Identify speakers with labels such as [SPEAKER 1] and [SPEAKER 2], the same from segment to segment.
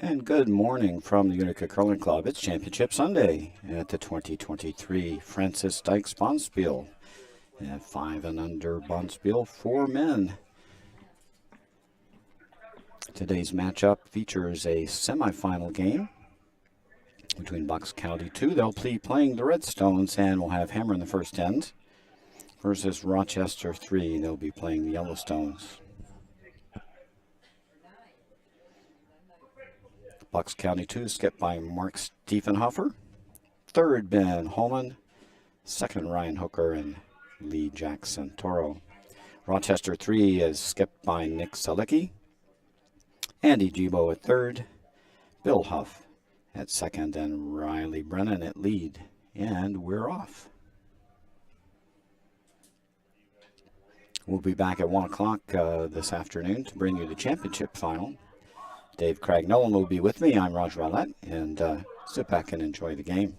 [SPEAKER 1] And good morning from the Utica Curling Club. It's Championship Sunday at the 2023 Francis Dykes Bonspiel. And 5 and under Bonspiel for men. Today's matchup features a semifinal game between Bucks County 2. They'll be playing the Redstones and will have Hammer in the first end. Versus Rochester 3. They'll be playing the Yellowstones. Bucks County 2 skipped by Mark Stiefenhofer. Third, Ben Holman. Second, Ryan Hooker and Lee Jackson Toro. Rochester 3 is skipped by Nick Salicki. Andy Gibo at third. Bill Huff at second and Riley Brennan at lead. And we're off. We'll be back at 1 o'clock this afternoon to bring you the championship final. Dave Craig-Nolan will be with me. I'm Roger Roulette, and sit back and enjoy the game.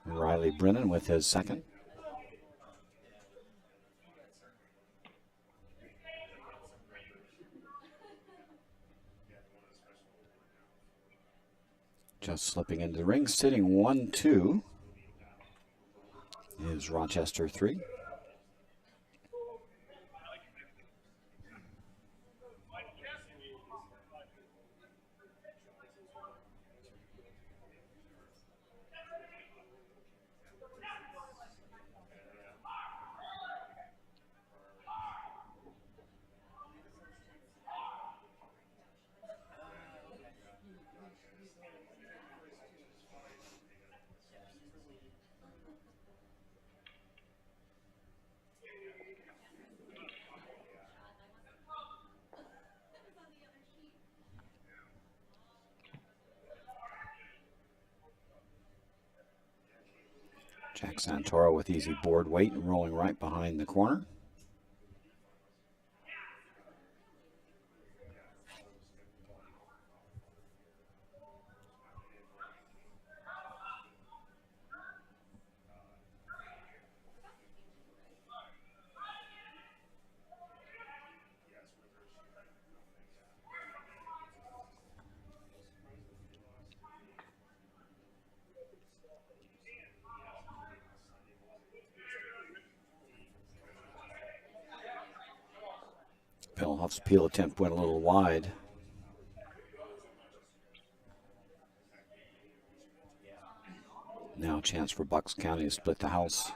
[SPEAKER 1] Riley Brennan with his second. Just slipping into the ring, sitting 1-2 is Rochester 3. Jack Santoro with easy board weight and rolling right behind the corner. Bill Huff's peel attempt went a little wide. Now a chance for Bucks County to split the house.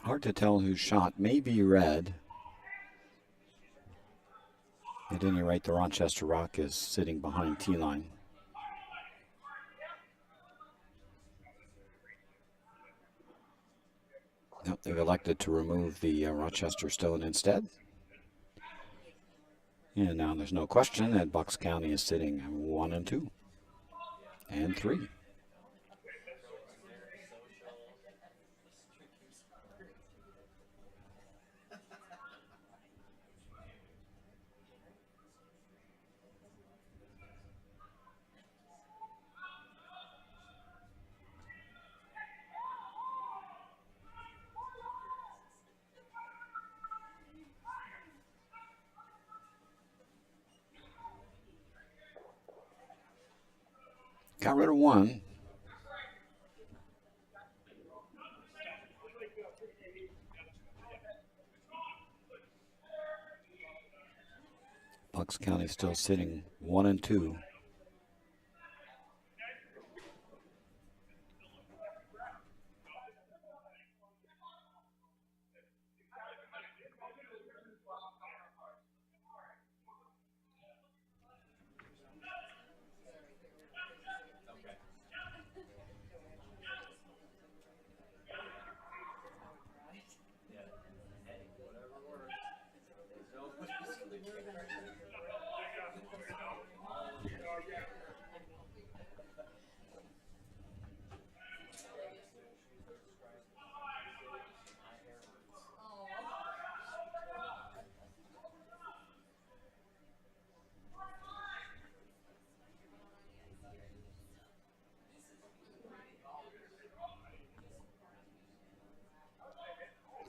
[SPEAKER 1] Hard to tell whose shot may be red. At any rate, the Rochester Rock is sitting behind T-line. Nope, they've elected to remove the Rochester Stone instead. And now there's no question that Bucks County is sitting 1 and 2 and 3. Got rid of one. Bucks County still sitting 1 and 2.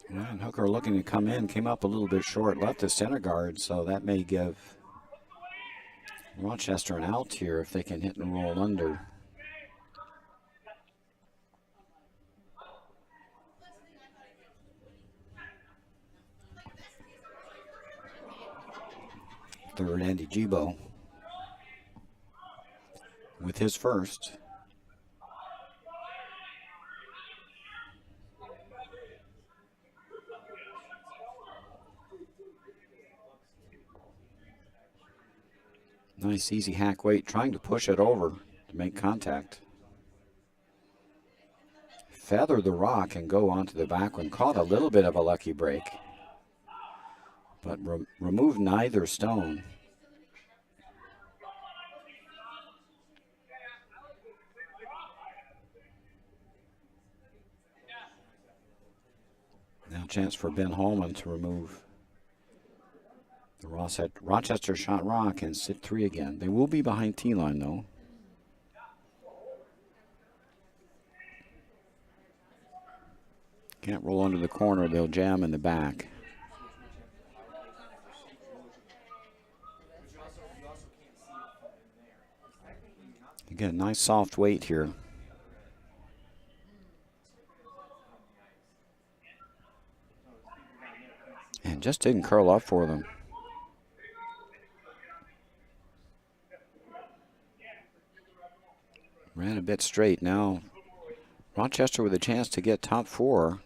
[SPEAKER 1] Ryan Hooker looking to come in, came up a little bit short, left the center guard, so that may give Rochester an out here if they can hit and roll under. Third, Andy Gibo with his first. Nice easy hack weight, trying to push it over to make contact. Feather the rock and go onto the back one. Caught a little bit of a lucky break, but removed neither stone. Now chance for Ben Holman to remove the Rochester shot rock and sit 3 again. They will be behind T-line though. Can't roll under the corner, they'll jam in the back. Again, nice soft weight here. And just didn't curl up for them. Ran a bit straight. Now Rochester with a chance to get top 4.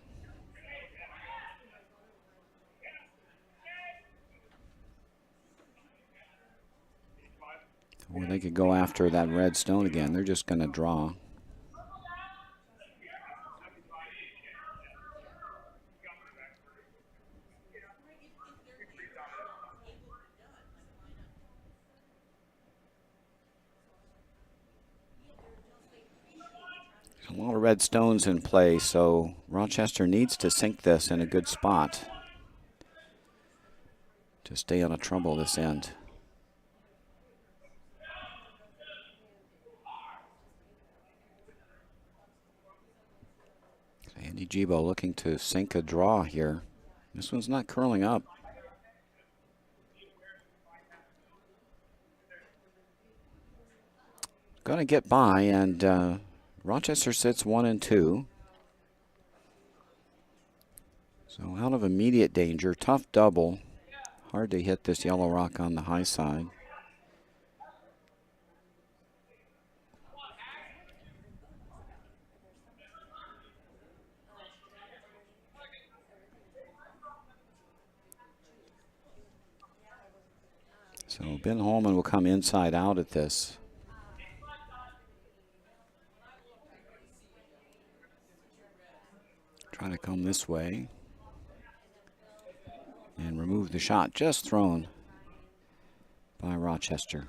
[SPEAKER 1] Or they could go after that red stone again. They're just going to draw. A lot of red stones in play, so Rochester needs to sink this in a good spot to stay out of trouble this end. Andy Gibo looking to sink a draw here. This one's not curling up. Going to get by, and Rochester sits 1 and 2. So out of immediate danger. Tough double. Hard to hit this yellow rock on the high side. So Ben Holman will come inside out at this. Trying to come this way and remove the shot just thrown by Rochester.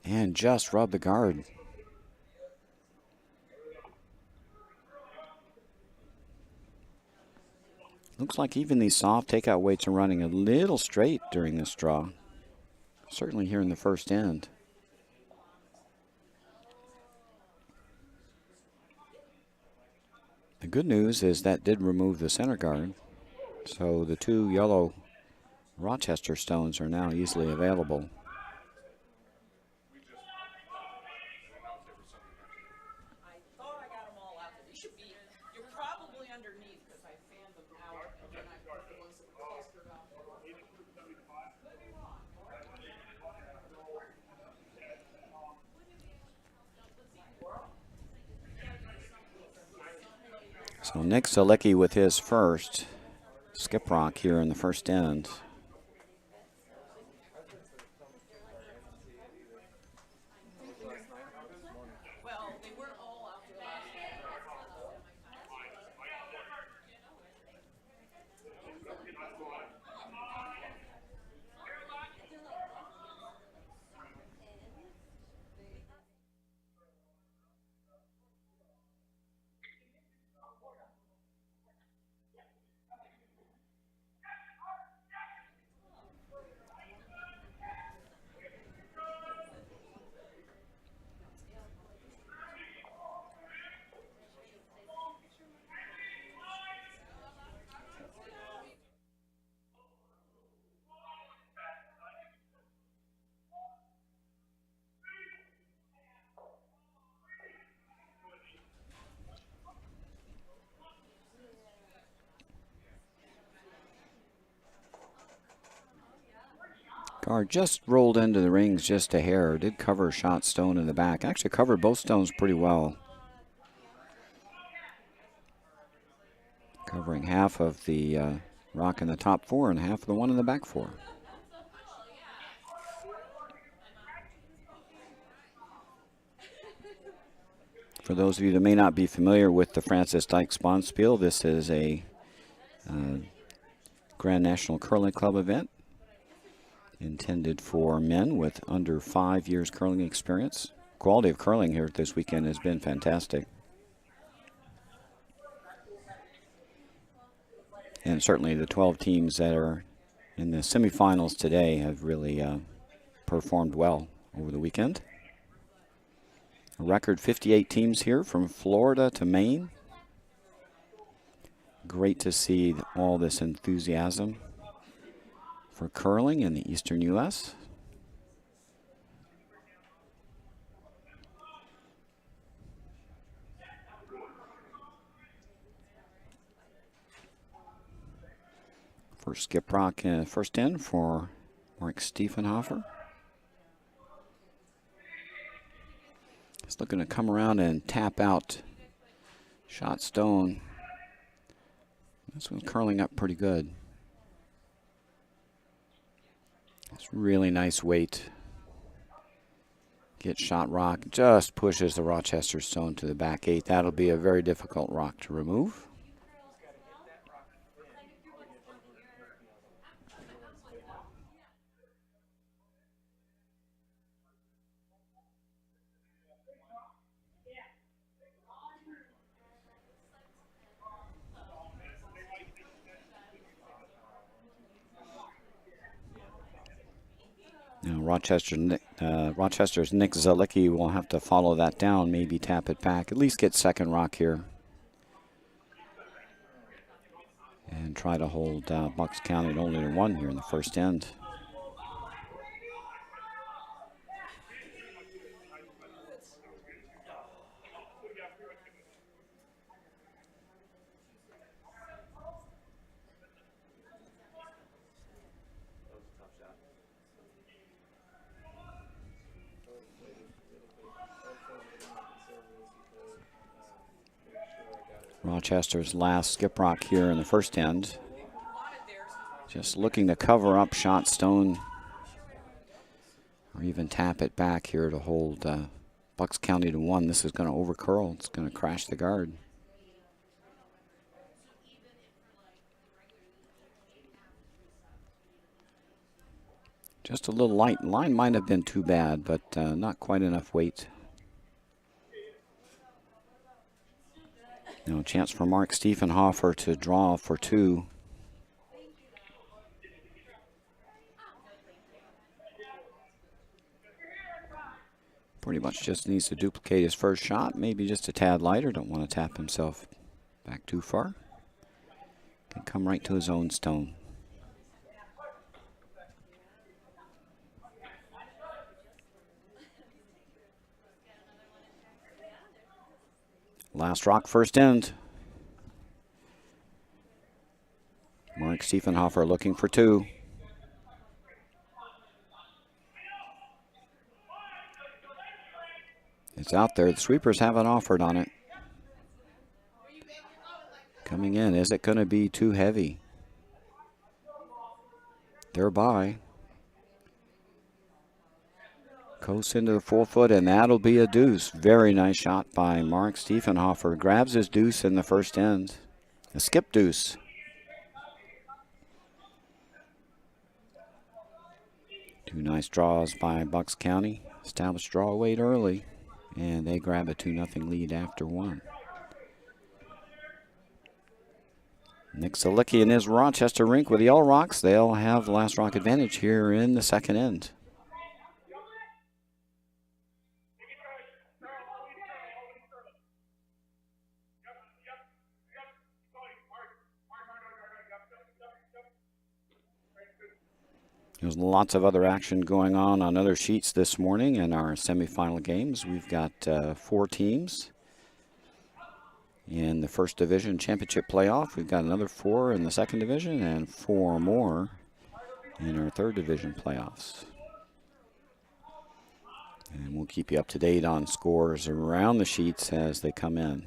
[SPEAKER 1] And just rubbed the guard. Looks like even these soft takeout weights are running a little straight during this draw. Certainly here in the first end. The good news is that did remove the center guard. So the two yellow Rochester stones are now easily available. So Nick Zalecki with his first skip rock here in the first end. Guard just rolled into the rings just a hair. Did cover a shot stone in the back. Actually covered both stones pretty well. Covering half of the rock in the top four and half of the one in the back four. For those of you that may not be familiar with the Francis Dykes Bonspiel, this is a Grand National Curling Club event intended for men with under 5 years curling experience. Quality of curling here this weekend has been fantastic. And certainly the 12 teams that are in the semifinals today have really performed well over the weekend. A record 58 teams here from Florida to Maine. Great to see all this enthusiasm for curling in the eastern U.S. First skip rock first in for Mark Stiefenhofer. He's looking to come around and tap out shot stone. This one's curling up pretty good. It's really nice weight. Get shot rock, just pushes the Rochester stone to the back eight. That'll be a very difficult rock to remove. Now Rochester's Nick Zalecki will have to follow that down, maybe tap it back, at least get second rock here. And try to hold Bucks County at only to one here in the first end. Rochester's last skip rock here in the first end. Just looking to cover up shot stone or even tap it back here to hold Bucks County to 1. This is going to overcurl. It's going to crash the guard. Just a little light. Line might have been too bad, but not quite enough weight. Now a chance for Mark Stiefenhofer to draw for 2. Pretty much just needs to duplicate his first shot, maybe just a tad lighter. Don't want to tap himself back too far. Can come right to his own stone. Last rock, first end. Mark Stiefenhofer looking for 2. It's out there. The sweepers haven't offered on it. Coming in. Is it going to be too heavy? They're by. Coast into the 4 foot, and that'll be a deuce. Very nice shot by Mark Stiefenhofer. Grabs his deuce in the first end. A skip deuce. Two nice draws by Bucks County. Established draw weight early, and they grab a 2-0 lead after 1. Nick Zalicki and his Rochester rink with the Yellow Rocks. They'll have the last rock advantage here in the second end. There's lots of other action going on other sheets this morning in our semifinal games. We've got 4 teams in the first division championship playoff. We've got another 4 in the second division and 4 more in our third division playoffs. And we'll keep you up to date on scores around the sheets as they come in.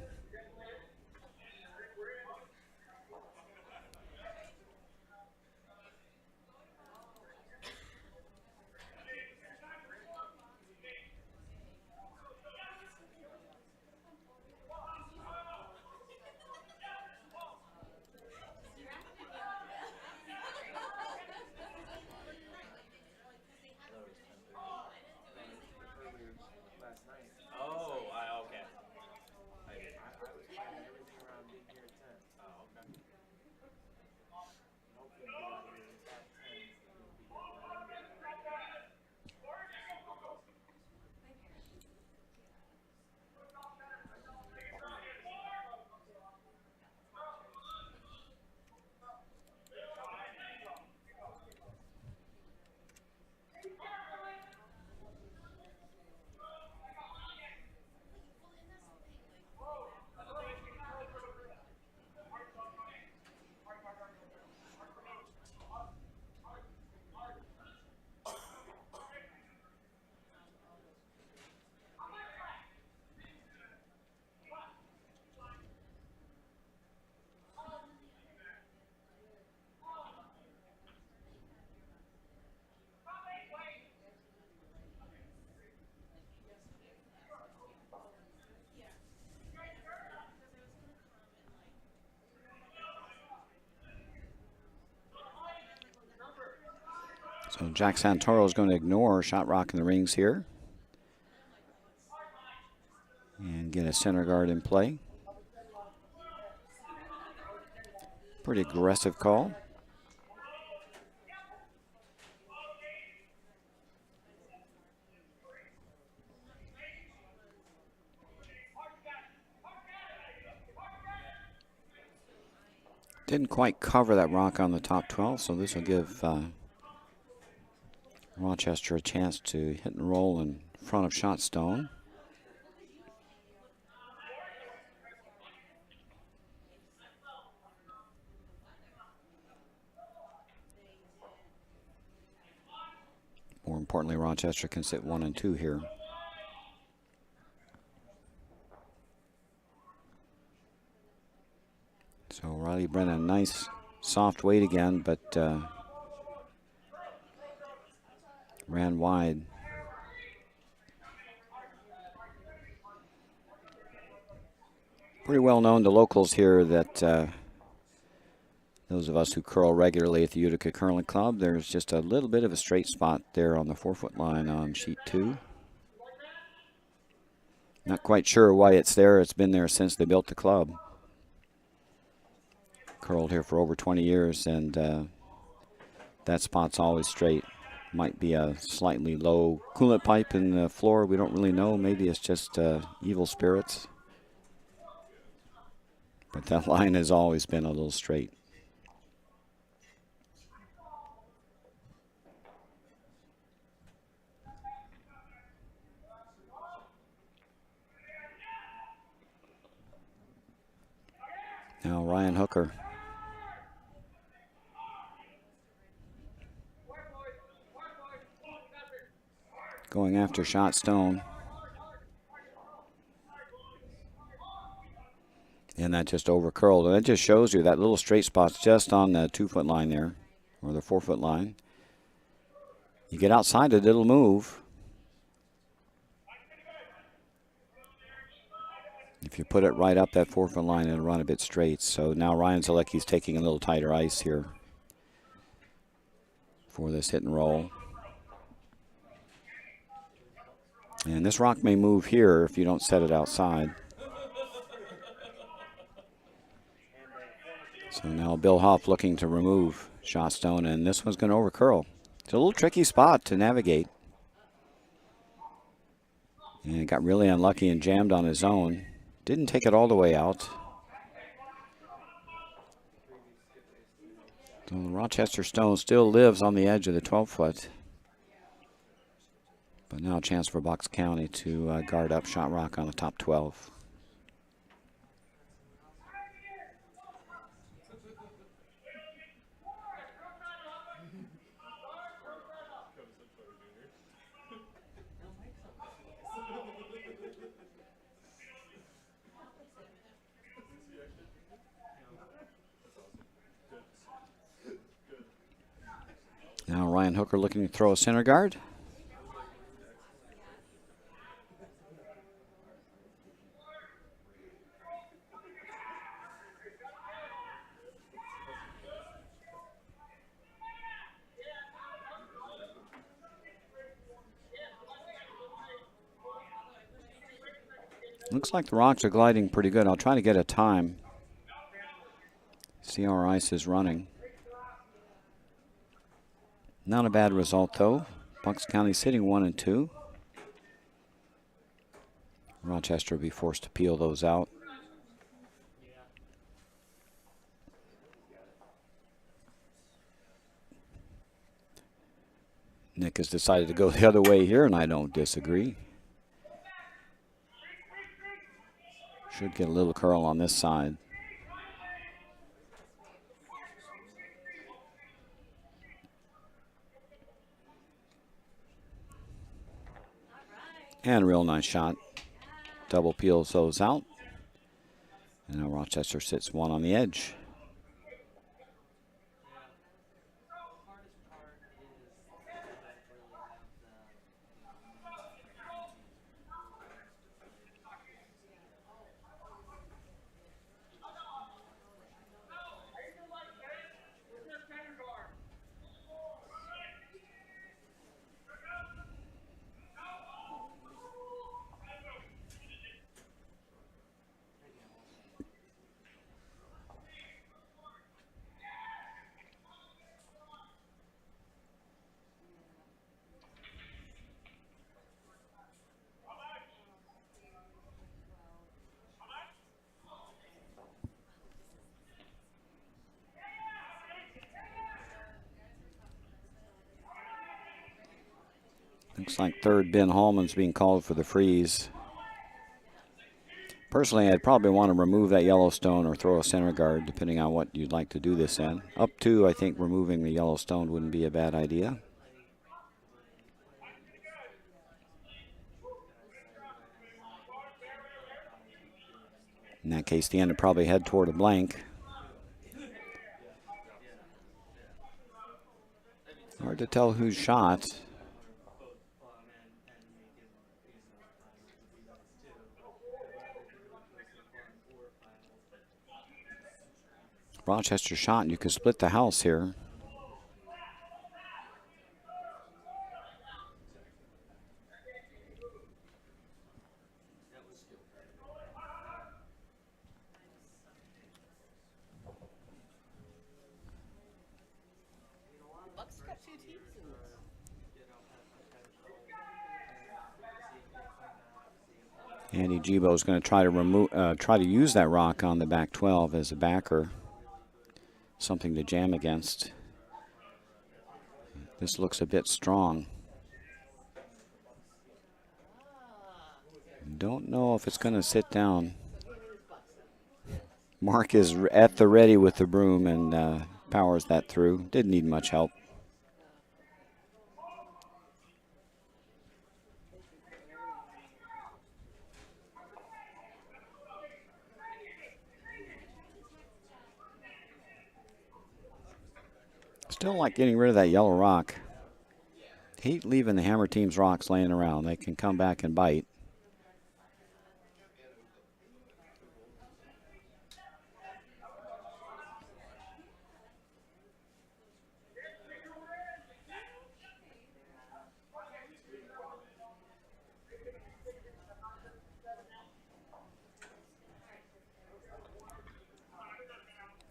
[SPEAKER 1] So Jack Santoro is going to ignore shot rock in the rings here and get a center guard in play. Pretty aggressive call. Didn't quite cover that rock on the top 12, so this will give Rochester a chance to hit and roll in front of shot stone. More importantly, Rochester can sit 1 and 2 here. So Riley Brennan, nice soft weight again, but ran wide. Pretty well known to locals here that those of us who curl regularly at the Utica Curling Club, there's just a little bit of a straight spot there on the 4-foot line on sheet 2. Not quite sure why it's there. It's been there since they built the club. Curled here for over 20 years, and that spot's always straight. Might be a slightly low coolant pipe in the floor. We don't really know. Maybe it's just evil spirits. But that line has always been a little straight. Now Ryan Hooker. Going after shot stone. And that just over curled. And that just shows you that little straight spot's just on the 2-foot line there, or the 4-foot line. You get outside it, it'll move. If you put it right up that 4-foot line, it'll run a bit straight. So now Ryan Zalecki's taking a little tighter ice here for this hit and roll. And this rock may move here if you don't set it outside. So now Bill Hoff looking to remove shot stone, and this one's going to over curl. It's a little tricky spot to navigate. And got really unlucky and jammed on his own. Didn't take it all the way out. So the Rochester stone still lives on the edge of the 12-foot. But now a chance for Bucks County to guard up shot rock on the top 12. Now Ryan Hooker looking to throw a center guard. Looks like the rocks are gliding pretty good. I'll try to get a time. See how our ice is running. Not a bad result, though. Bucks County sitting 1 and 2. Rochester will be forced to peel those out. Nick has decided to go the other way here, and I don't disagree. Should get a little curl on this side. And a real nice shot. Double peels those out. And now Rochester sits 1 on the edge. Looks like third Ben Hallman's being called for the freeze. Personally, I'd probably want to remove that Yellowstone or throw a center guard, depending on what you'd like to do this in. Up to, I think removing the Yellowstone wouldn't be a bad idea. In that case, the end would probably head toward a blank. Hard to tell who's shot. Rochester shot, and you can split the house here. Andy Gibo is going to try to use that rock on the back 12 as a backer, something to jam against. This looks a bit strong. Don't know if it's going to sit down. Mark is at the ready with the broom and powers that through. Didn't need much help. Still like getting rid of that yellow rock. Hate leaving the Hammer team's rocks laying around. They can come back and bite.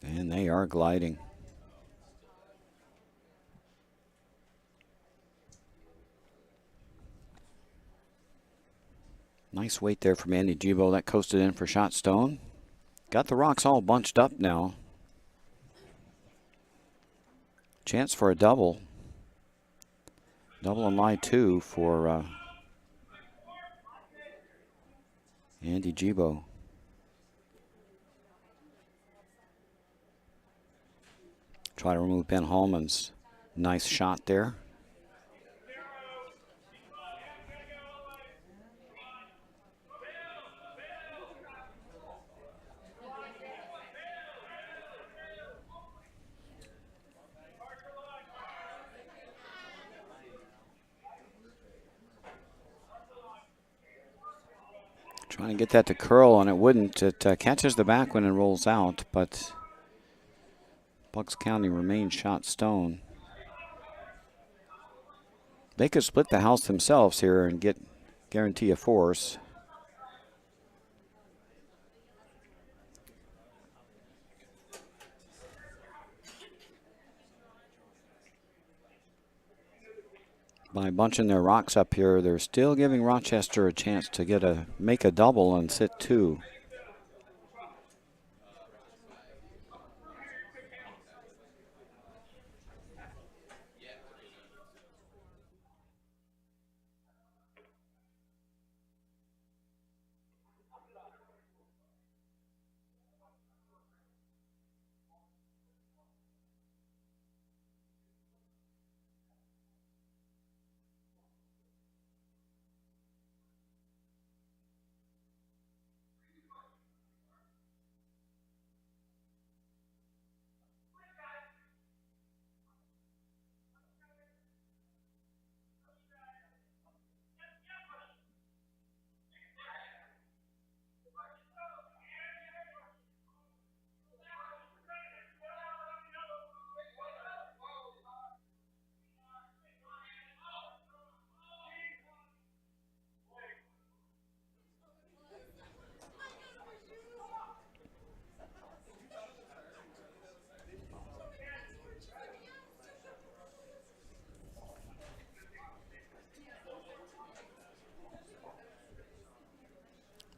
[SPEAKER 1] And they are gliding. Nice weight there from Andy Gibo. That coasted in for shot stone. Got the rocks all bunched up now. Chance for a double. Double on line 2 for Andy Gibo. Try to remove Ben Hallman's nice shot there. Trying to get that to curl, and it wouldn't. It catches the back when it rolls out, but Bucks County remains shot stone. They could split the house themselves here and guarantee a force. By bunching their rocks up here, they're still giving Rochester a chance to make a double and sit 2.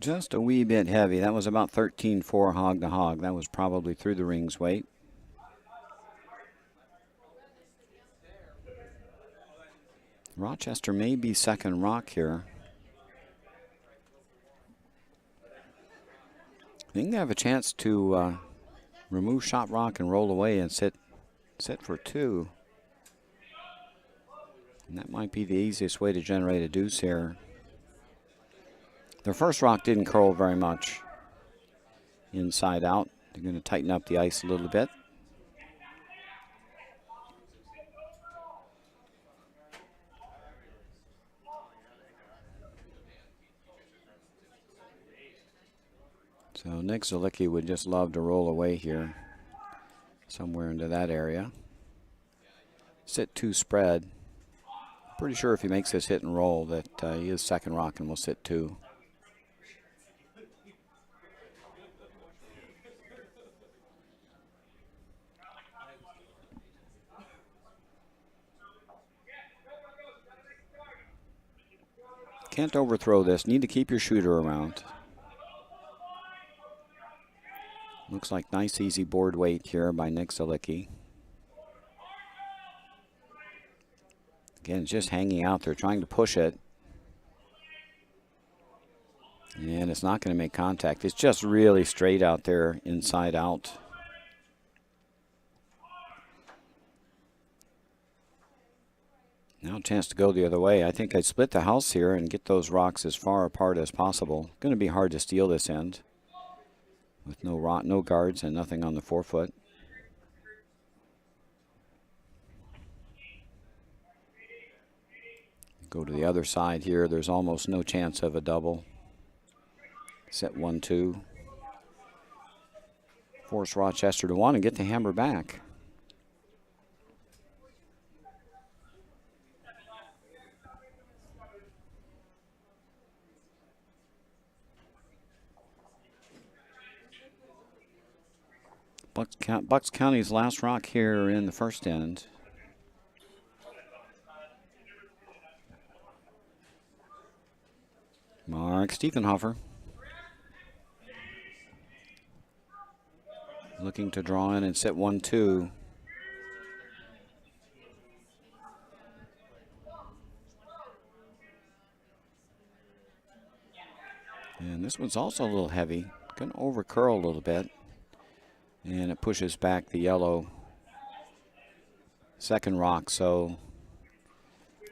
[SPEAKER 1] Just a wee bit heavy. That was about 13-4 hog to hog. That was probably through the ring's weight. Rochester may be second rock here. I think they have a chance to remove shot rock and roll away and sit for 2. And that might be the easiest way to generate a deuce here. Their first rock didn't curl very much inside out. They're going to tighten up the ice a little bit. So Nick Zalicki would just love to roll away here. somewhere into that area. Sit 2 spread. Pretty sure if he makes this hit and roll that he is second rock and will sit 2. Can't overthrow this. Need to keep your shooter around. Looks like nice easy board weight here by Nick Zalicki. Again, just hanging out there, trying to push it. And it's not going to make contact. It's just really straight out there, inside out. Now a chance to go the other way. I think I'd split the house here and get those rocks as far apart as possible. Going to be hard to steal this end with no guards and nothing on the forefoot. Go to the other side here. There's almost no chance of a double. Set 1-2. Force Rochester to 1 and get the hammer back. Bucks County's last rock here in the first end. Mark Stiefenhofer looking to draw in and set 1-2. And this one's also a little heavy. Going to over curl a little bit. And it pushes back the yellow second rock. So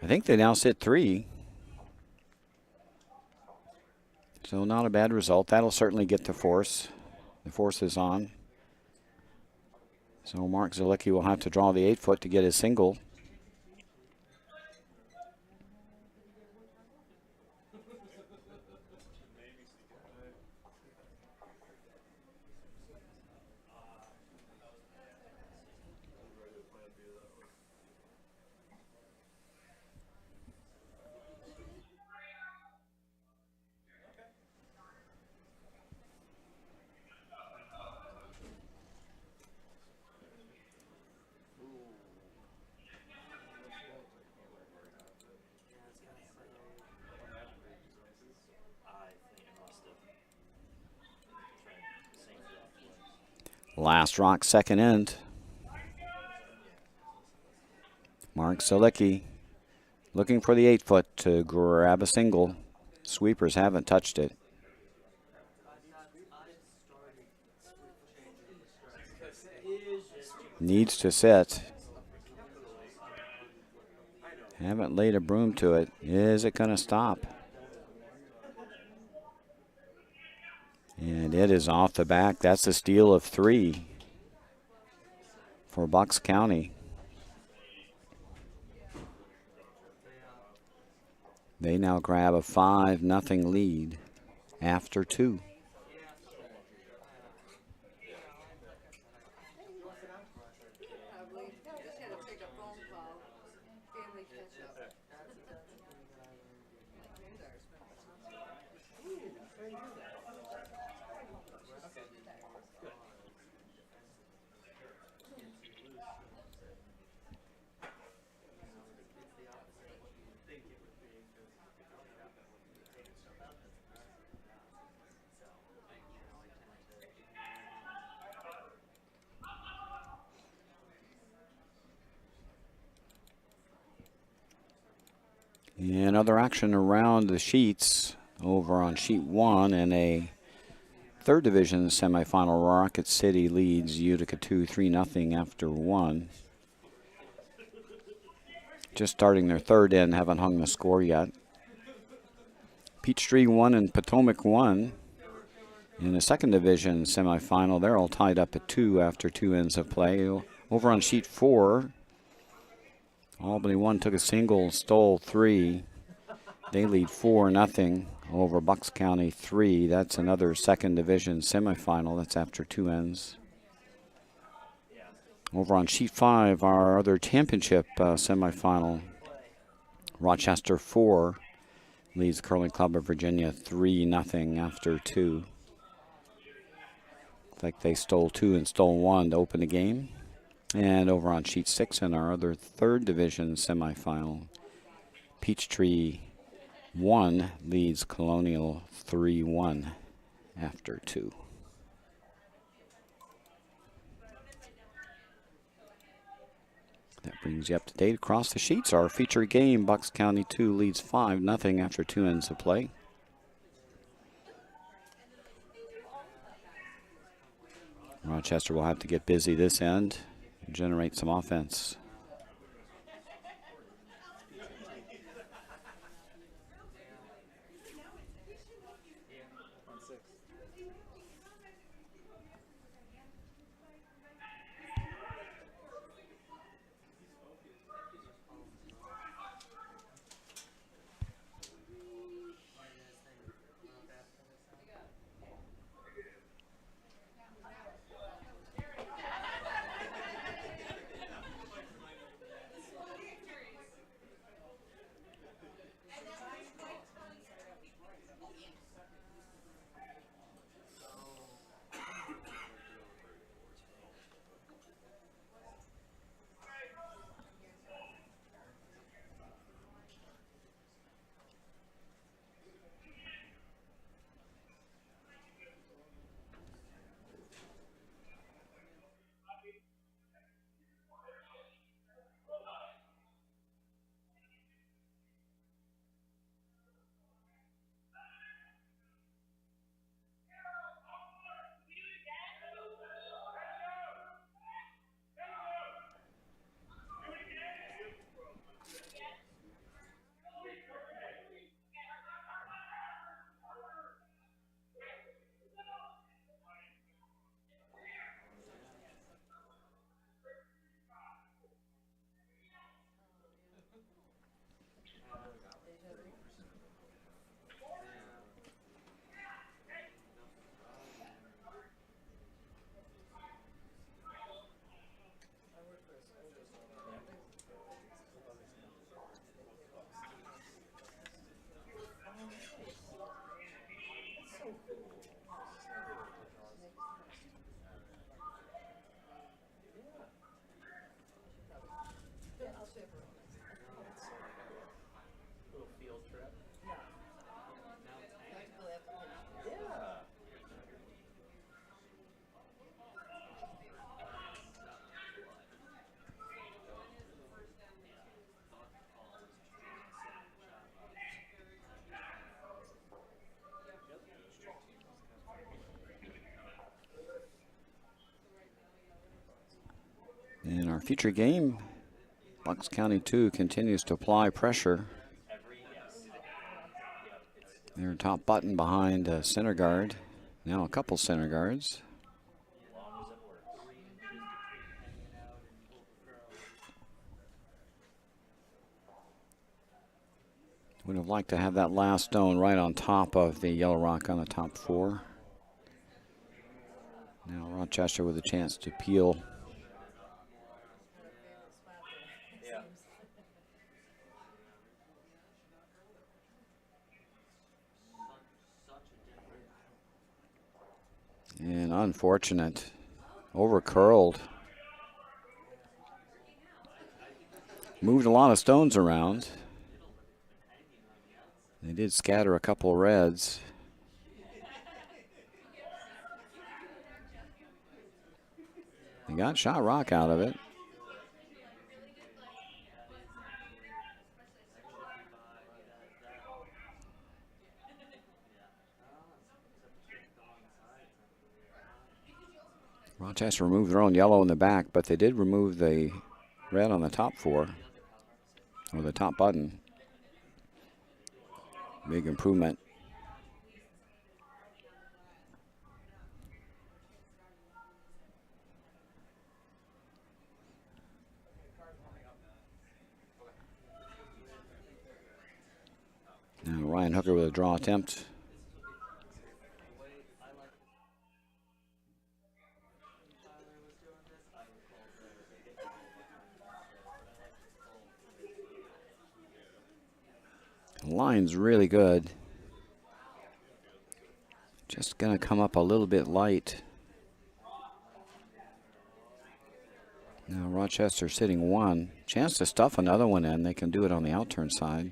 [SPEAKER 1] I think they now sit 3. So not a bad result. That'll certainly get the force. The force is on. So Mark Zalicki will have to draw the 8-foot to get his single. Last rock, second end. Mark Zalicki looking for the 8-foot to grab a single. Sweepers haven't touched it. Needs to sit. Haven't laid a broom to it. Is it going to stop? And it is off the back. That's a steal of 3 for Bucks County. They now grab a 5-0 lead after 2. And other action around the sheets over on sheet 1 in a third division semifinal. Rocket City leads Utica 2 3-0 after 1. Just starting their third end, haven't hung the score yet. Peachtree 1 and Potomac 1 in the second division semifinal. They're all tied up at 2 after 2 ends of play. Over on sheet 4, Albany 1 took a single, stole 3. They lead 4-0 over Bucks County 3. That's another second division semifinal. That's after 2 ends. Over on sheet 5, our other championship semifinal. Rochester 4 leads Curling Club of Virginia 3-0 after 2. Looks like they stole 2 and stole 1 to open the game. And over on sheet 6 in our other third division semifinal, Peachtree 1 leads Colonial 3-1 after 2. That brings you up to date across the sheets. Our feature game, Bucks County 2 leads 5-0 after 2 ends of play. Rochester will have to get busy this end and generate some offense. In our feature game, Bucks County 2 continues to apply pressure. Their top button behind a center guard. Now a couple center guards. Would have liked to have that last stone right on top of the yellow rock on the top 4. Now Rochester with a chance to peel. And unfortunate, over curled. Moved a lot of stones around. They did scatter a couple reds. They got shot rock out of it. Rochester removed their own yellow in the back, but they did remove the red on the top 4, or the top button. Big improvement. Now Ryan Hooker with a draw attempt. The line's really good. Just going to come up a little bit light. Now Rochester sitting 1. Chance to stuff another one in. They can do it on the outturn side.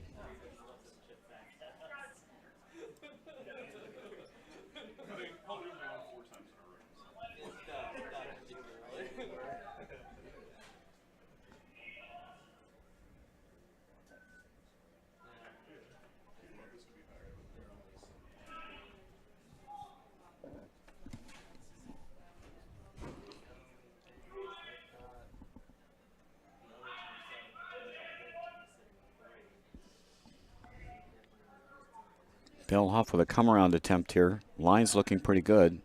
[SPEAKER 1] Bill Huff with a come-around attempt here. Line's looking pretty good.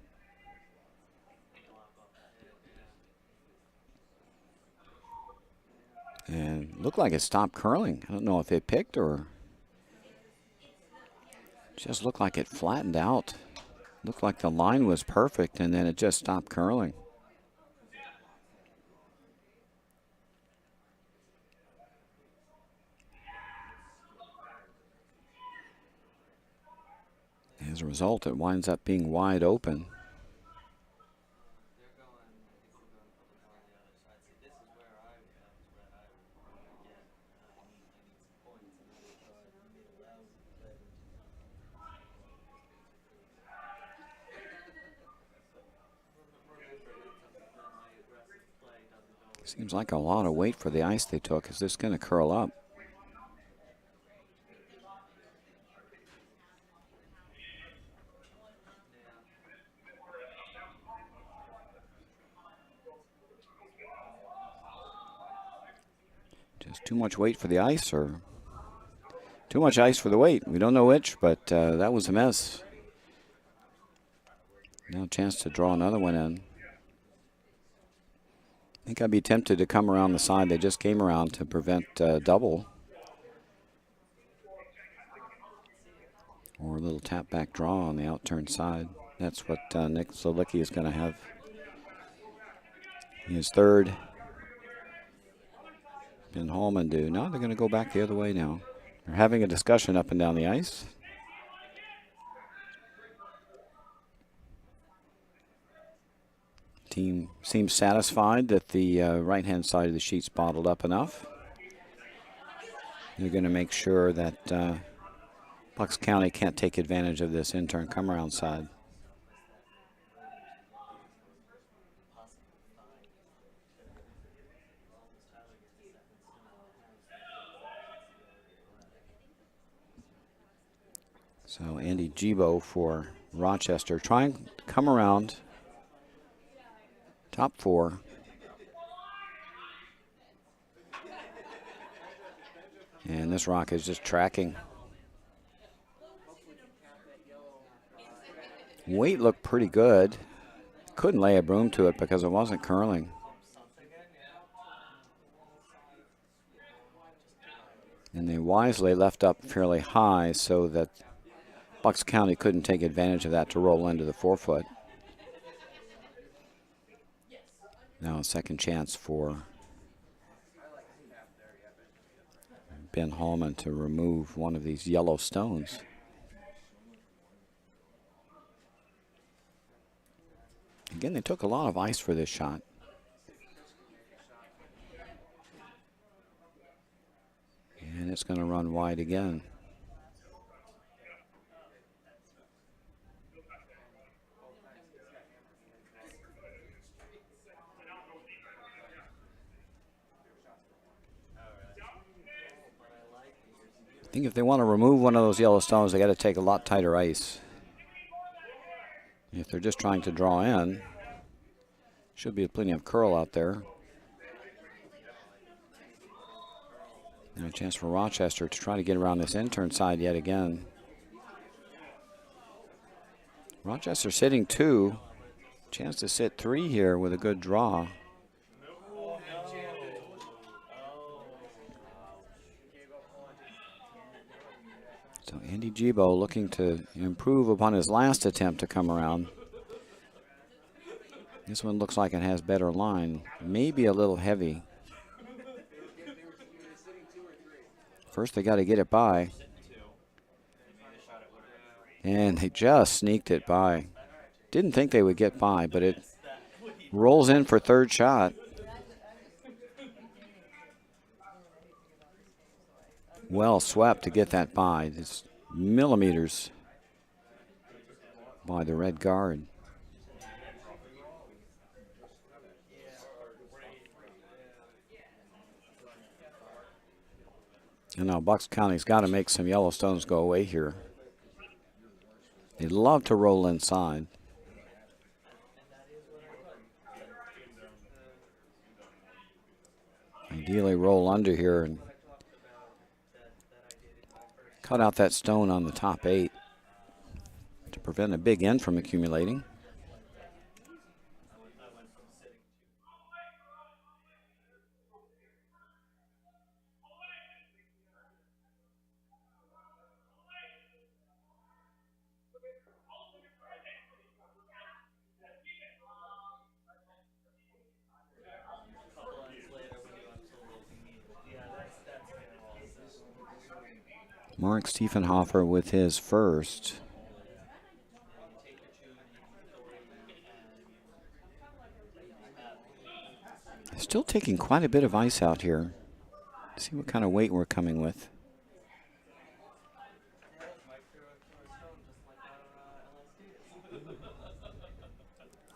[SPEAKER 1] And looked like it stopped curling. I don't know if it picked or just looked like it flattened out. Looked like the line was perfect and then it just stopped curling. As a result, it winds up being wide open. Seems like a lot of weight for the ice they took. Is this going to curl up? Just too much weight for the ice or too much ice for the weight? We don't know which, but that was a mess. Now a chance to draw another one in. I think I'd be tempted to come around the side. They just came around to prevent double. Or a little tap back draw on the outturn side. That's what Nick Zolicki is going to have. His third. Ben Hallman do. Now they're going to go back the other way now. They're having a discussion up and down the ice. Team seems satisfied that the right-hand side of the sheet's bottled up enough. They're going to make sure that Bucks County can't take advantage of this in-turn come-around side. So Andy Gibo for Rochester trying to come around top 4. And this rock is just tracking. Weight looked pretty good. Couldn't lay a broom to it because it wasn't curling. And they wisely left up fairly high so that Bucks County couldn't take advantage of that to roll into the 4-foot. Now a second chance for Ben Hallman to remove one of these yellow stones. Again, they took a lot of ice for this shot. And it's going to run wide again. I think if they want to remove one of those yellow stones, they got to take a lot tighter ice. If they're just trying to draw in, should be plenty of curl out there. Now a chance for Rochester to try to get around this in-turn side yet again. Rochester sitting 2. Chance to sit 3 here with a good draw. So Andy Gibo looking to improve upon his last attempt to come around. This one looks like it has better line. Maybe a little heavy. First they got to get it by. And they just sneaked it by. Didn't think they would get by, but it rolls in for third shot. Well swept to get that by. It's millimeters by the red guard. And now Bucks County's got to make some Yellowstones go away here. They love to roll inside. Ideally roll under here and cut out that stone on the top 8 to prevent a big end from accumulating. Mark Stiefenhofer with his first. Still taking quite a bit of ice out here. Let's see what kind of weight we're coming with.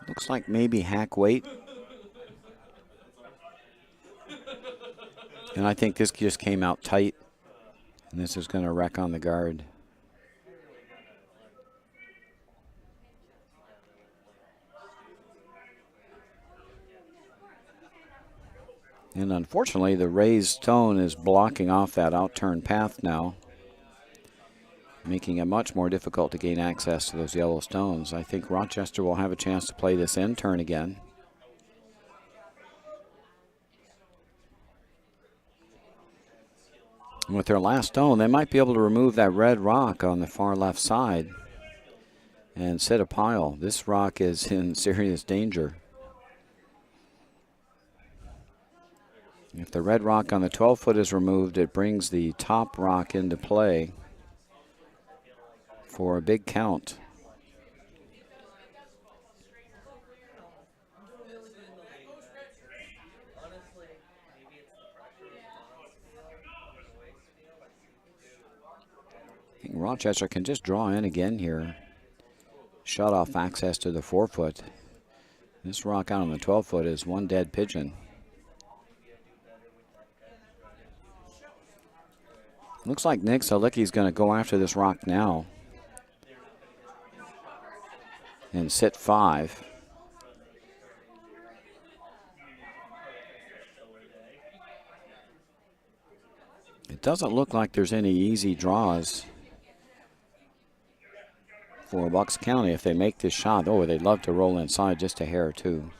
[SPEAKER 1] Looks like maybe hack weight. And I think this just came out tight. And this is going to wreck on the guard. And unfortunately, the raised stone is blocking off that outturn path now, making it much more difficult to gain access to those yellow stones. I think Rochester will have a chance to play this end turn again. And with their last stone, they might be able to remove that red rock on the far left side and set a pile. This rock is in serious danger. If the red rock on the 12-foot is removed, it brings the top rock into play for a big count. I think Rochester can just draw in again here. Shut off access to the 4-foot. This rock out on the 12-foot is one dead pigeon. Looks like Nick Zalicki's going to go after this rock now and sit 5. It doesn't look like there's any easy draws for Bucks County if they make this shot. Oh, they'd love to roll inside just a hair or two.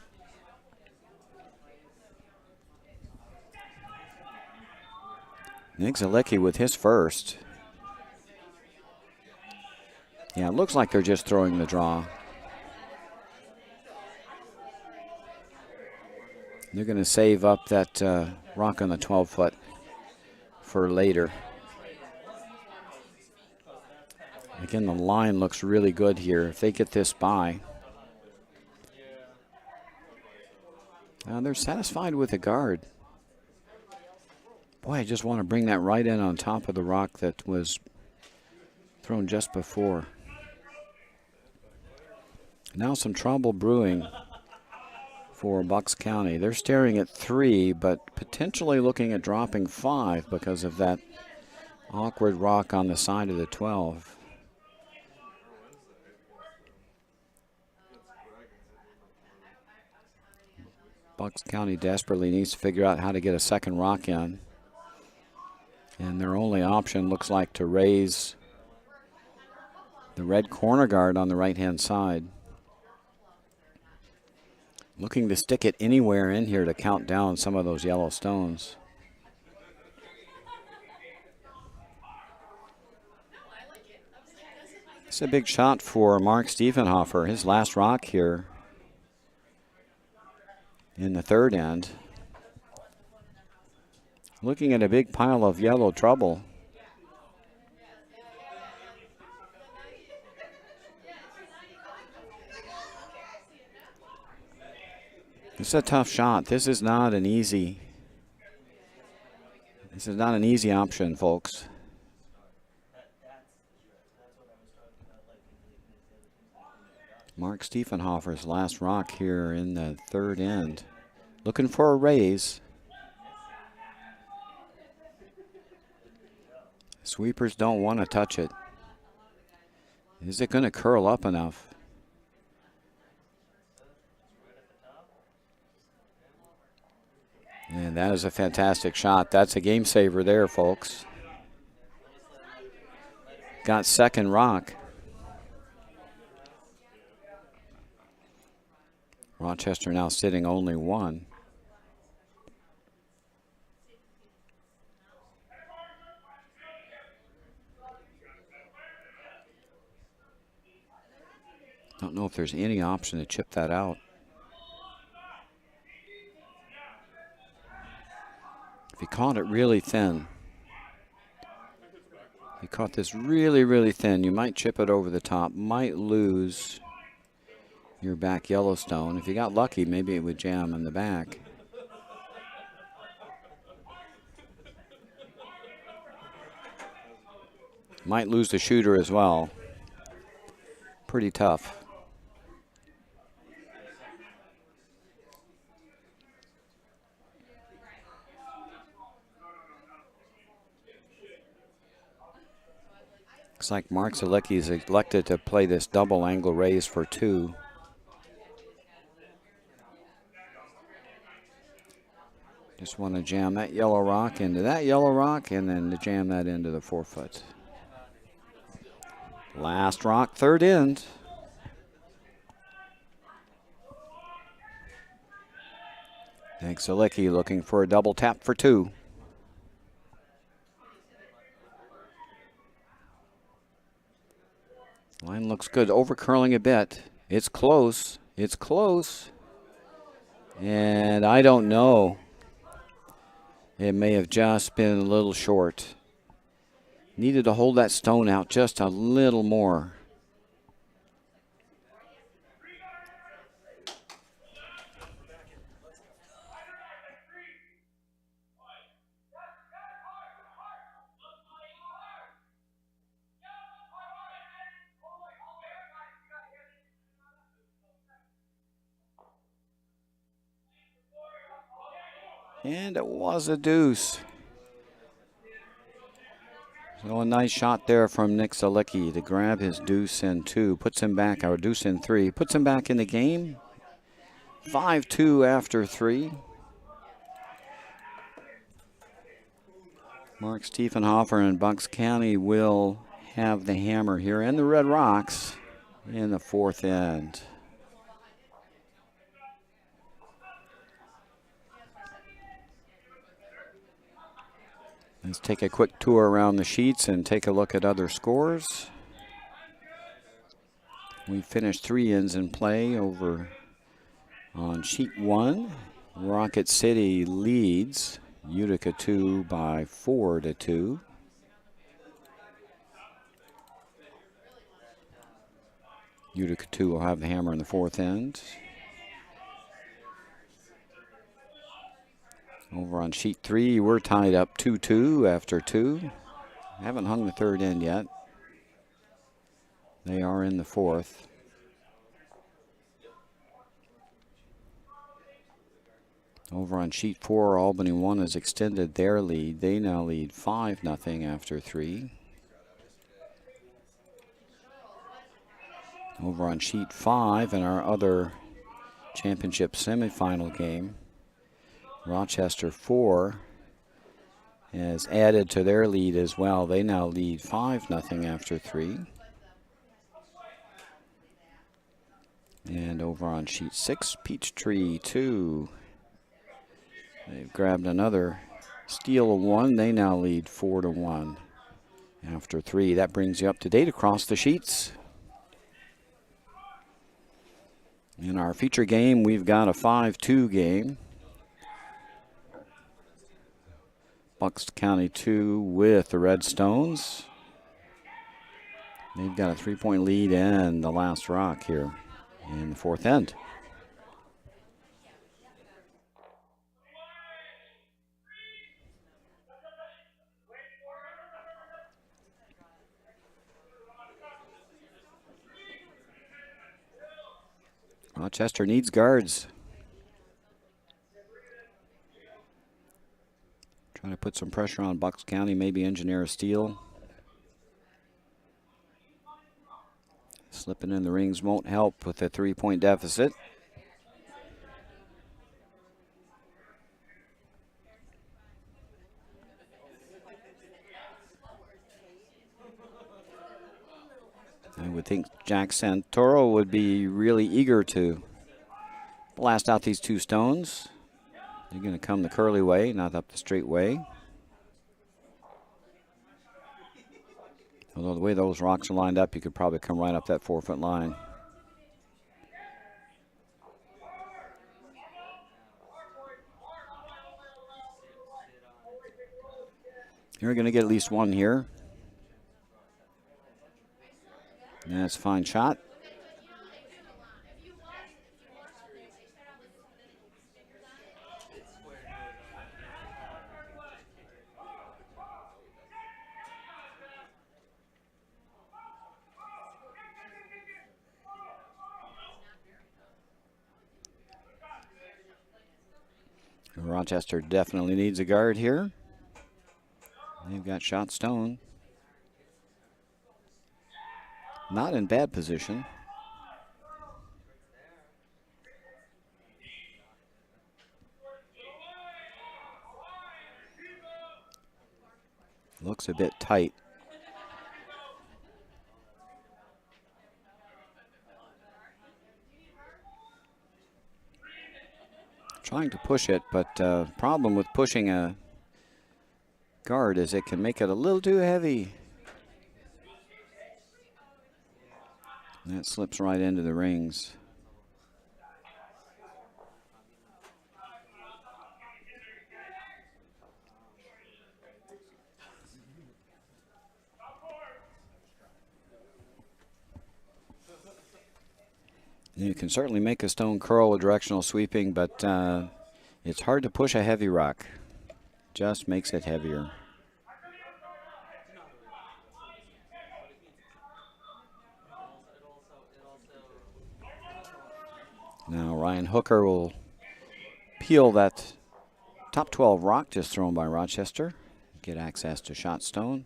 [SPEAKER 1] Nick Zalicki with his first. Yeah, it looks like they're just throwing the draw. They're going to save up that rock on the 12-foot for later. Again, the line looks really good here. If they get this by, they're satisfied with the guard. Boy, I just want to bring that right in on top of the rock that was thrown just before. Now some trouble brewing for Bucks County. They're staring at 3, but potentially looking at dropping 5 because of that awkward rock on the side of the 12. Bucks County desperately needs to figure out how to get a second rock in. And their only option looks like to raise the red corner guard on the right-hand side. Looking to stick it anywhere in here to count down some of those yellow stones. It's a big shot for Mark Stiefenhofer, his last rock here in the third end. Looking at a big pile of yellow trouble. This is a tough shot. This is not an easy option, folks. Mark Stiefenhofer's last rock here in the third end. Looking for a raise. Sweepers don't want to touch it. Is it going to curl up enough? And that is a fantastic shot. That's a game saver there, folks. Got second rock. Rochester now sitting only one. Don't know if there's any option to chip that out. If he caught it really thin. If you caught this really, really thin, you might chip it over the top, might lose your back Yellowstone. If you got lucky, maybe it would jam in the back. Might lose the shooter as well. Pretty tough. Looks like Mark Zalecki is elected to play this double angle raise for two. Just want to jam that yellow rock into that yellow rock and then to jam that into the 4-foot. Last rock, third end. Thanks, Zalecki looking for a double tap for two. Line looks good, over curling a bit. It's close, it's close. And I don't know. It may have just been a little short. Needed to hold that stone out just a little more. And it was a deuce. So a nice shot there from Nick Zalecki to grab his deuce in two. Puts him back, our deuce in three. Puts him back in the game. 5-2 after three. Mark Stiefenhofer and Bucks County will have the hammer here and the Red Rocks in the fourth end. Let's take a quick tour around the sheets and take a look at other scores. We finished three ends in play over on sheet one. Rocket City leads Utica 2 by 4-2. Utica 2 will have the hammer in the fourth end. Over on sheet three, we're tied up 2-2 after two. Haven't hung the third end yet. They are in the fourth. Over on sheet four, Albany 1 has extended their lead. They now lead 5-0 after three. Over on sheet five in our other championship semifinal game, Rochester 4 has added to their lead as well. They now lead 5-0 after three. And over on sheet six, Peachtree 2. They've grabbed another steal of one. They now lead 4-1 after three. That brings you up to date across the sheets. In our feature game, we've got a 5-2 game. Bucks County 2 with the Redstones. They've got a 3-point lead and the last rock here in the fourth end. Rochester needs guards. Trying to put some pressure on Bucks County, maybe engineer a steal. Slipping in the rings won't help with a 3-point deficit. I would think Jack Santoro would be really eager to blast out these 2 stones. They're going to come the curly way, not up the straight way. Although the way those rocks are lined up, you could probably come right up that 4-foot line. You're going to get at least one here. That's a fine shot. Rochester definitely needs a guard here. They've got shot stone. Not in bad position. Looks a bit tight. Trying to push it, but problem with pushing a guard is it can make it a little too heavy. And that slips right into the rings. You can certainly make a stone curl with directional sweeping, but it's hard to push a heavy rock. Just makes it heavier. Now Ryan Hooker will peel that top 12 rock just thrown by Rochester. Get access to shot stone.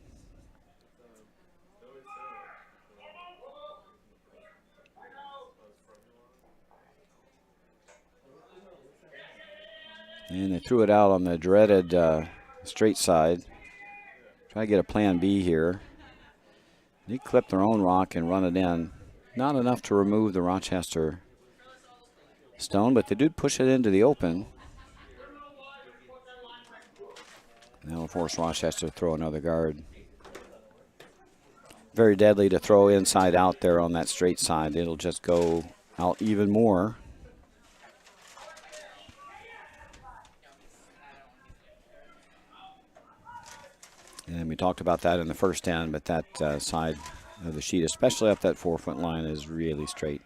[SPEAKER 1] And they threw it out on the dreaded straight side. Try to get a plan B here. They clip their own rock and run it in. Not enough to remove the Rochester stone, but they did push it into the open. That'll force Rochester to throw another guard. Very deadly to throw inside out there on that straight side. It'll just go out even more. And we talked about that in the first end, but that side of the sheet, especially up that 4-foot line, is really straight.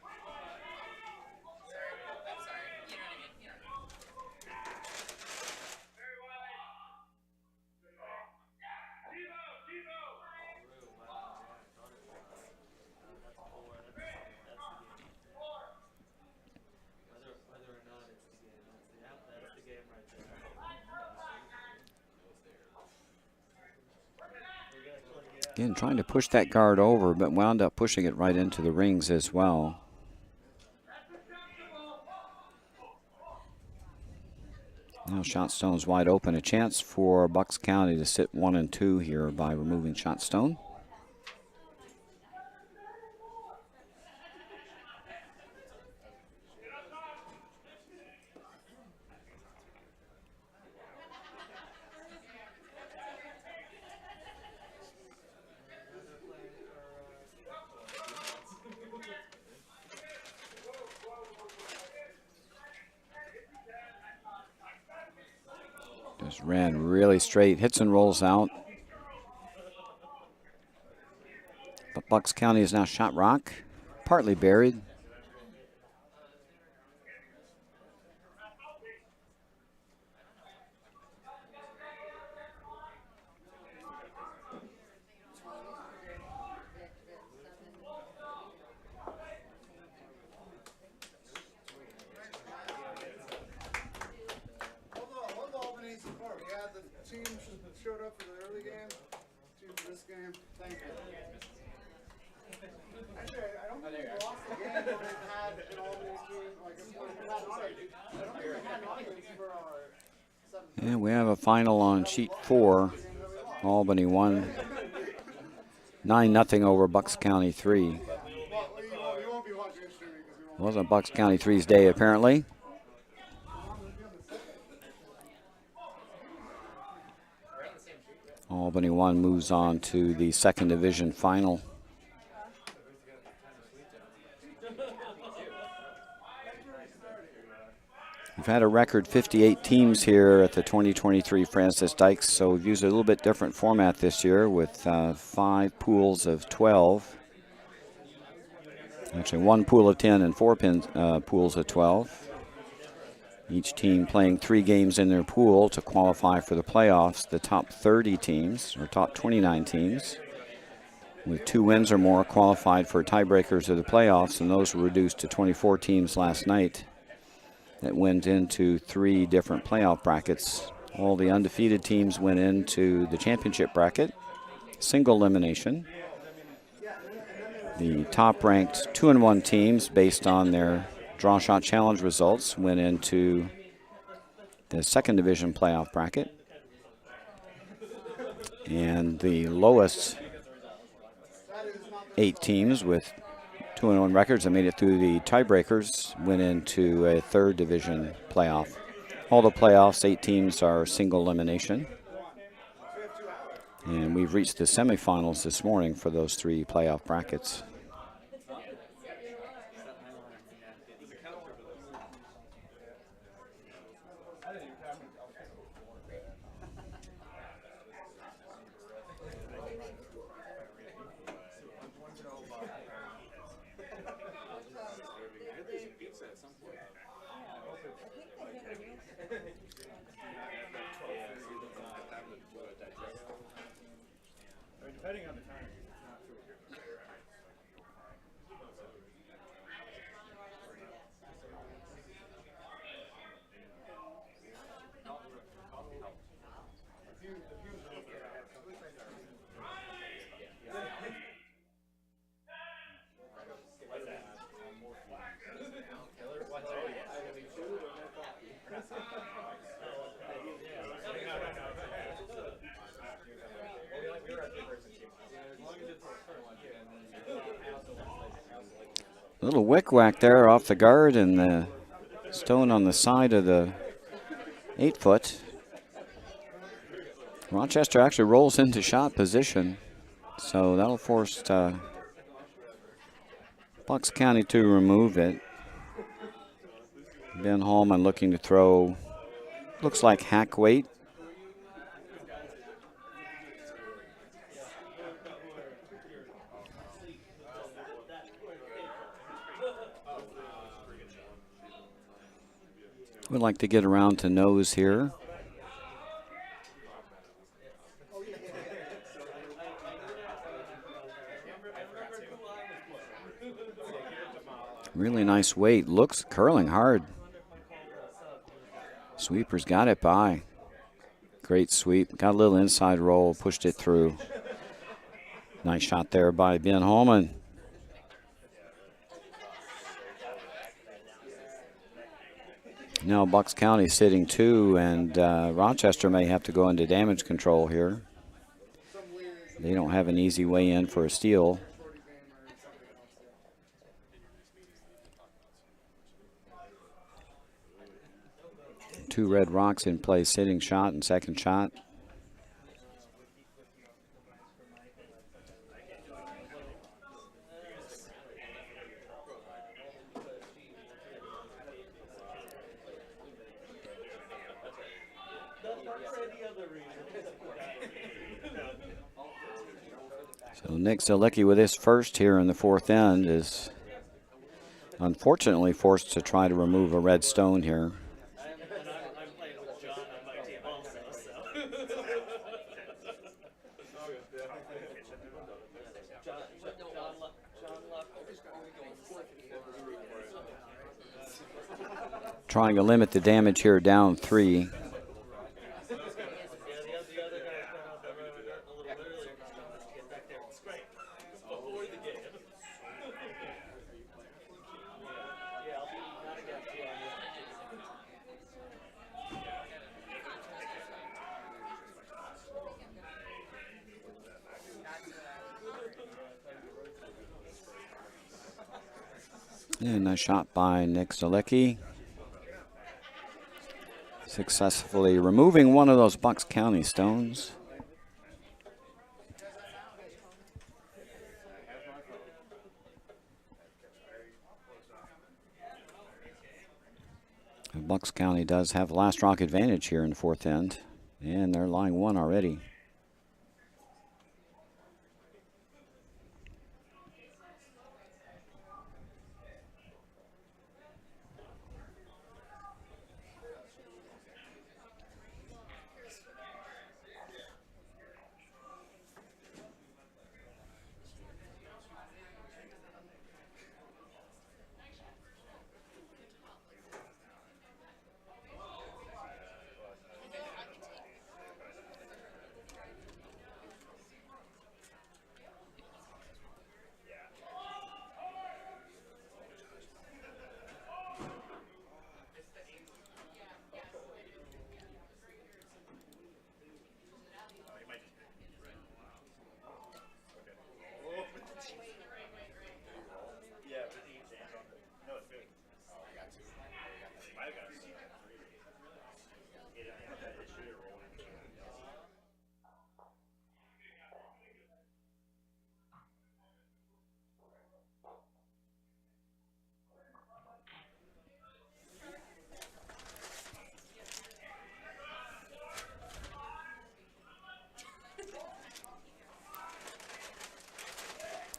[SPEAKER 1] Again, trying to push that guard over, but wound up pushing it right into the rings as well. Now shot stone's wide open. A chance for Bucks County to sit 1 and 2 here by removing shot stone. Just ran really straight, hits and rolls out. But Bucks County is now shot rock, partly buried.
[SPEAKER 2] teams showed up for the early game, team for this game. Thank you. Actually, I don't think we lost the game when we had an all-new team. Like, when we had an audience. I don't think we had an audience for our 7th.
[SPEAKER 1] And we have a final on sheet 4. Albany won 9-0 over Bucks County 3.
[SPEAKER 2] Well, you won't be watching it streaming because we won't.
[SPEAKER 1] Wasn't Bucks County 3's day, apparently. Albany 1 moves on to the 2nd Division final. We've had a record 58 teams here at the 2023 Francis Dykes, so we've used a little bit different format this year with 5 pools of 12. Actually, 1 pool of 10 and 4 pools of 12. Each team playing 3 games in their pool to qualify for the playoffs. The top 30 teams, or top 29 teams, with 2 wins or more qualified for tiebreakers of the playoffs, and those were reduced to 24 teams last night. That went into 3 different playoff brackets. All the undefeated teams went into the championship bracket, single elimination. The top-ranked 2-1 teams, based on their draw shot challenge results, went into the 2nd Division playoff bracket. And the lowest 8 teams with 2-1 records that made it through the tiebreakers went into a 3rd Division playoff. All the playoffs, 8 teams are single elimination. And we've reached the semifinals this morning for those 3 playoff brackets.
[SPEAKER 2] Depending on the time.
[SPEAKER 1] A little wick-whack there off the guard, and the stone on the side of the 8-foot. Rochester actually rolls into shot position, so that'll force Bucks County to remove it. Ben Hallman looking to throw, looks like hack weight. Would like to get around to nose here. Really nice weight. Looks curling hard. Sweeper's got it by. Great sweep. Got a little inside roll. Pushed it through. Nice shot there by Ben Hallman. Now Bucks County sitting 2, and Rochester may have to go into damage control here. They don't have an easy way in for a steal. Two red rocks in play, sitting shot and second shot. So Nick Zalicki with his first here in the 4th end is unfortunately forced to try to remove a red stone here. Trying to limit the damage here, down 3. And a shot by Nick Zalecki. Successfully removing one of those Bucks County stones. Bucks County does have last rock advantage here in the fourth end, and they're line one already.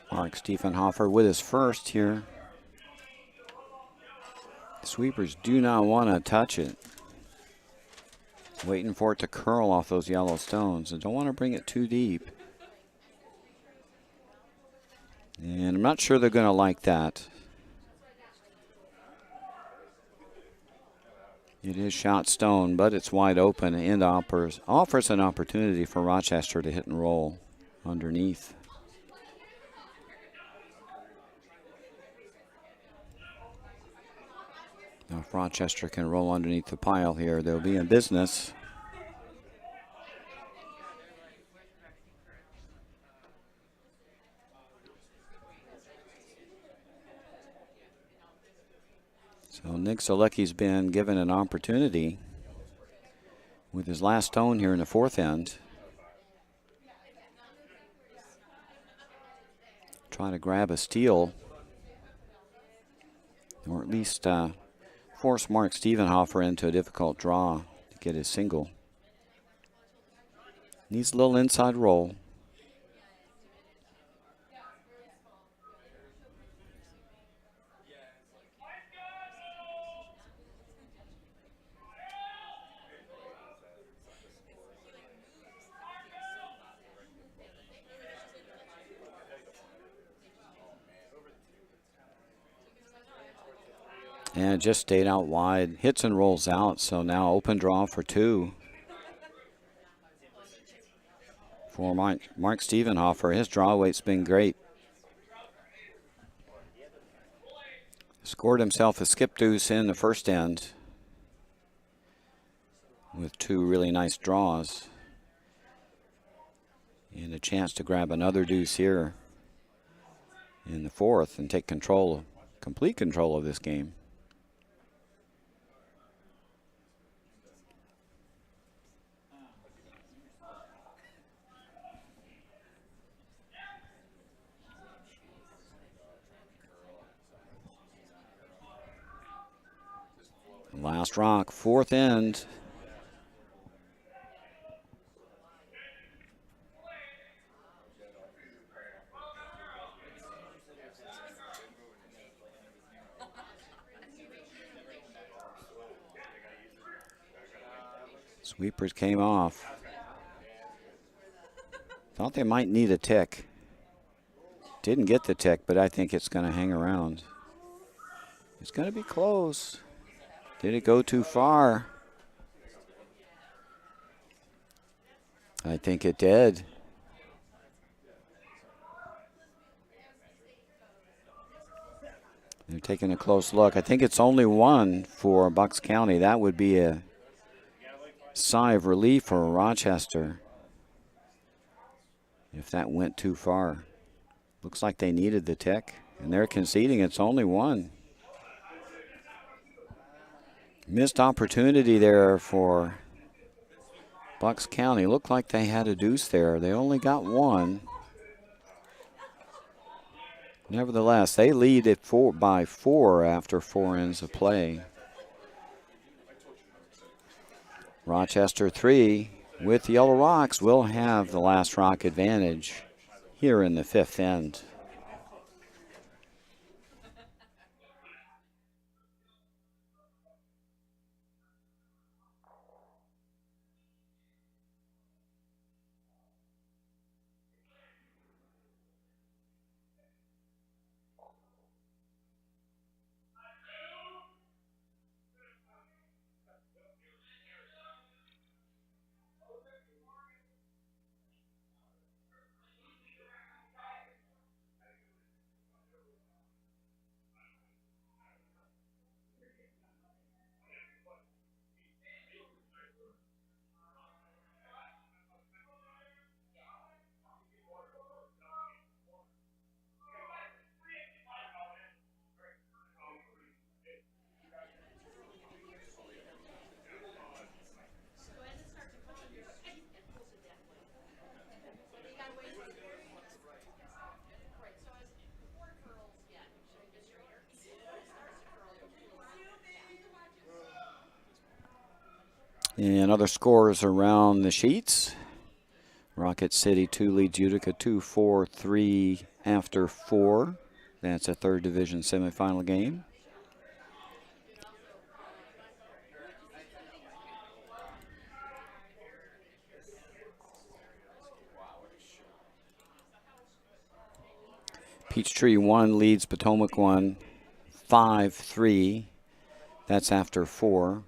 [SPEAKER 1] Mark Stiefenhofer with his first here. Sweepers do not want to touch it. Waiting for it to curl off those yellow stones and don't want to bring it too deep. And I'm not sure they're going to like that. It is shot stone, but it's wide open and offers an opportunity for Rochester to hit and roll underneath. Now, if Rochester can roll underneath the pile here, they'll be in business. So Nick Zalecki's been given an opportunity with his last stone here in the fourth end. Try to grab a steal, or at least force Mark Stiefenhofer into a difficult draw to get his single. Needs a little inside roll. And it just stayed out wide. Hits and rolls out, so now open draw for two. For Mark Stiefenhofer, his draw weight's been great. Scored himself a skip deuce in the first end with two really nice draws. And a chance to grab another deuce here in the fourth and take complete control of this game. Last rock, fourth end. Sweepers came off. Thought they might need a tick. Didn't get the tick, but I think it's going to hang around. It's going to be close. Did it go too far? I think it did. They're taking a close look. I think it's only one for Bucks County. That would be a sigh of relief for Rochester if that went too far. Looks like they needed the tick, and they're conceding it's only one. Missed opportunity there for Bucks County. Looked like they had a deuce there. They only got one. Nevertheless, they lead it by 4 after 4 ends of play. Rochester 3 with Yellow Rocks will have the last rock advantage here in the 5th end. And other scores around the sheets. Rocket City 2 leads Utica 2-4-3 after 4. That's a 3rd division semifinal game. Peachtree 1 leads Potomac 1 5-3. That's after 4.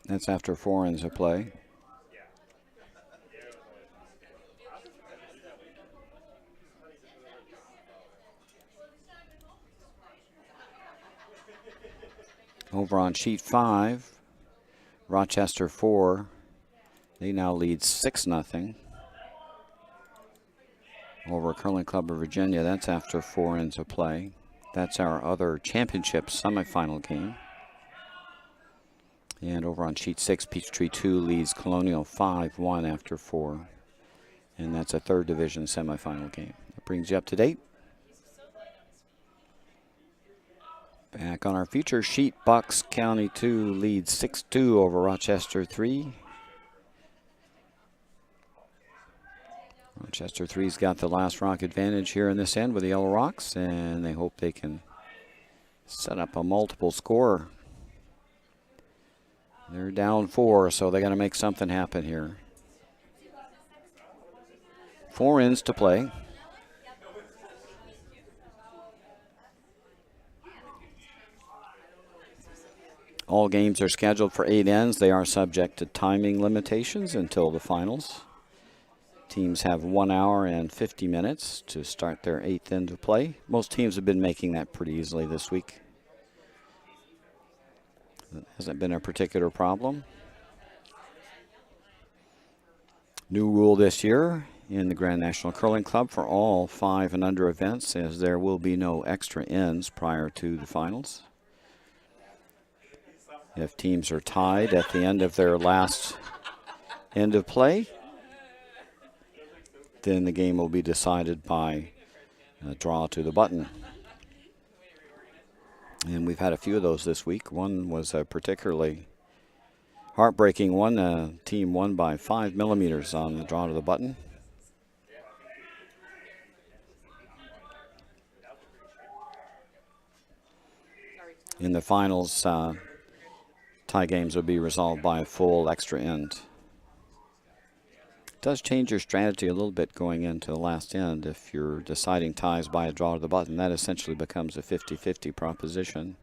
[SPEAKER 1] That's after 4 ends of play. Over on sheet 5, Rochester 4. They now lead 6-0 over Curling Club of Virginia. That's after 4 ends of play. That's our other championship semifinal game. And over on sheet 6, Peachtree 2 leads Colonial 5-1 after 4. And that's a 3rd division semifinal game. That brings you up to date. Back on our feature sheet, Bucks County 2 leads 6-2 over Rochester 3. Rochester 3's got the last rock advantage here in this end with the Yellow Rocks, and they hope they can set up a multiple score. They're down 4, so they got to make something happen here. 4 ends to play. All games are scheduled for 8 ends. They are subject to timing limitations until the finals. Teams have 1 hour and 50 minutes to start their 8th end of play. Most teams have been making that pretty easily this week. It hasn't been a particular problem. New rule this year in the Grand National Curling Club for all 5 and under events is there will be no extra ends prior to the finals. If teams are tied at the end of their last end of play, then the game will be decided by a draw to the button. And we've had a few of those this week. One was a particularly heartbreaking one. A team won by 5 millimeters on the draw to the button. In the finals, tie games will be resolved by a full extra end. It does change your strategy a little bit going into the last end. If you're deciding ties by a draw to the button, that essentially becomes a 50-50 proposition.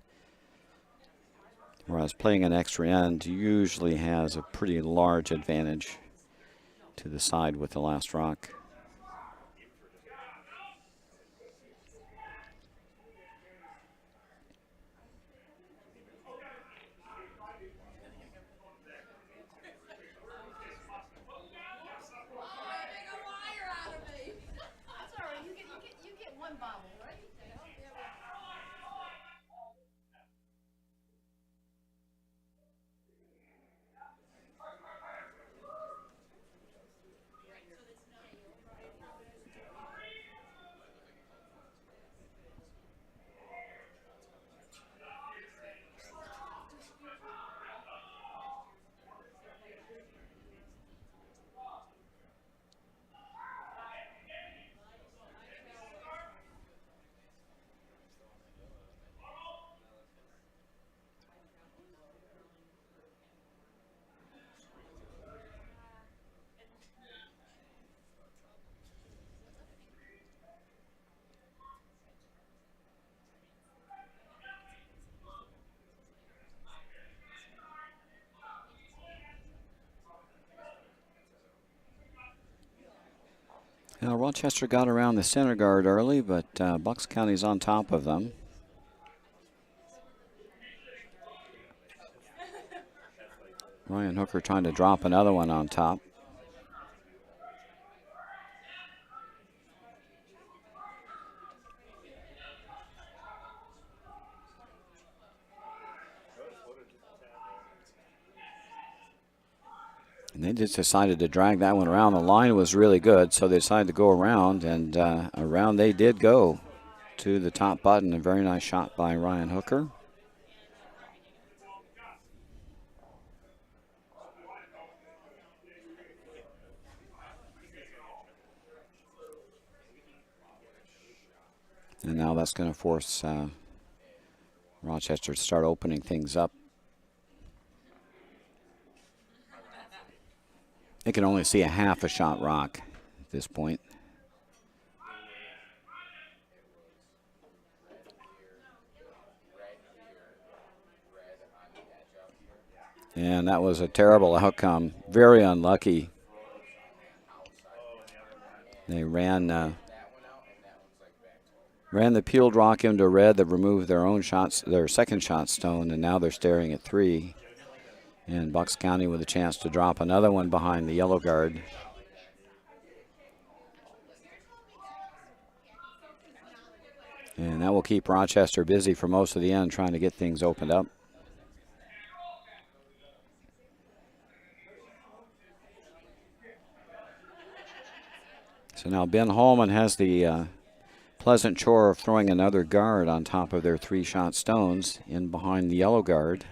[SPEAKER 1] Whereas playing an extra end usually has a pretty large advantage to the side with the last rock. Now Rochester got around the center guard early, but Bucks County's on top of them. Ryan Hooker trying to drop another one on top. And they just decided to drag that one around. The line was really good, so they decided to go around, and around they did go to the top button. A very nice shot by Ryan Hooker. And now that's going to force Rochester to start opening things up. They can only see a half a shot rock at this point. And that was a terrible outcome. Very unlucky. They ran the peeled rock into red. They removed their own shots, their second shot stone, and now they're staring at 3. And Bucks County with a chance to drop another one behind the yellow guard. And that will keep Rochester busy for most of the end, trying to get things opened up. So now Ben Hallman has the pleasant chore of throwing another guard on top of their 3-shot stones in behind the yellow guard.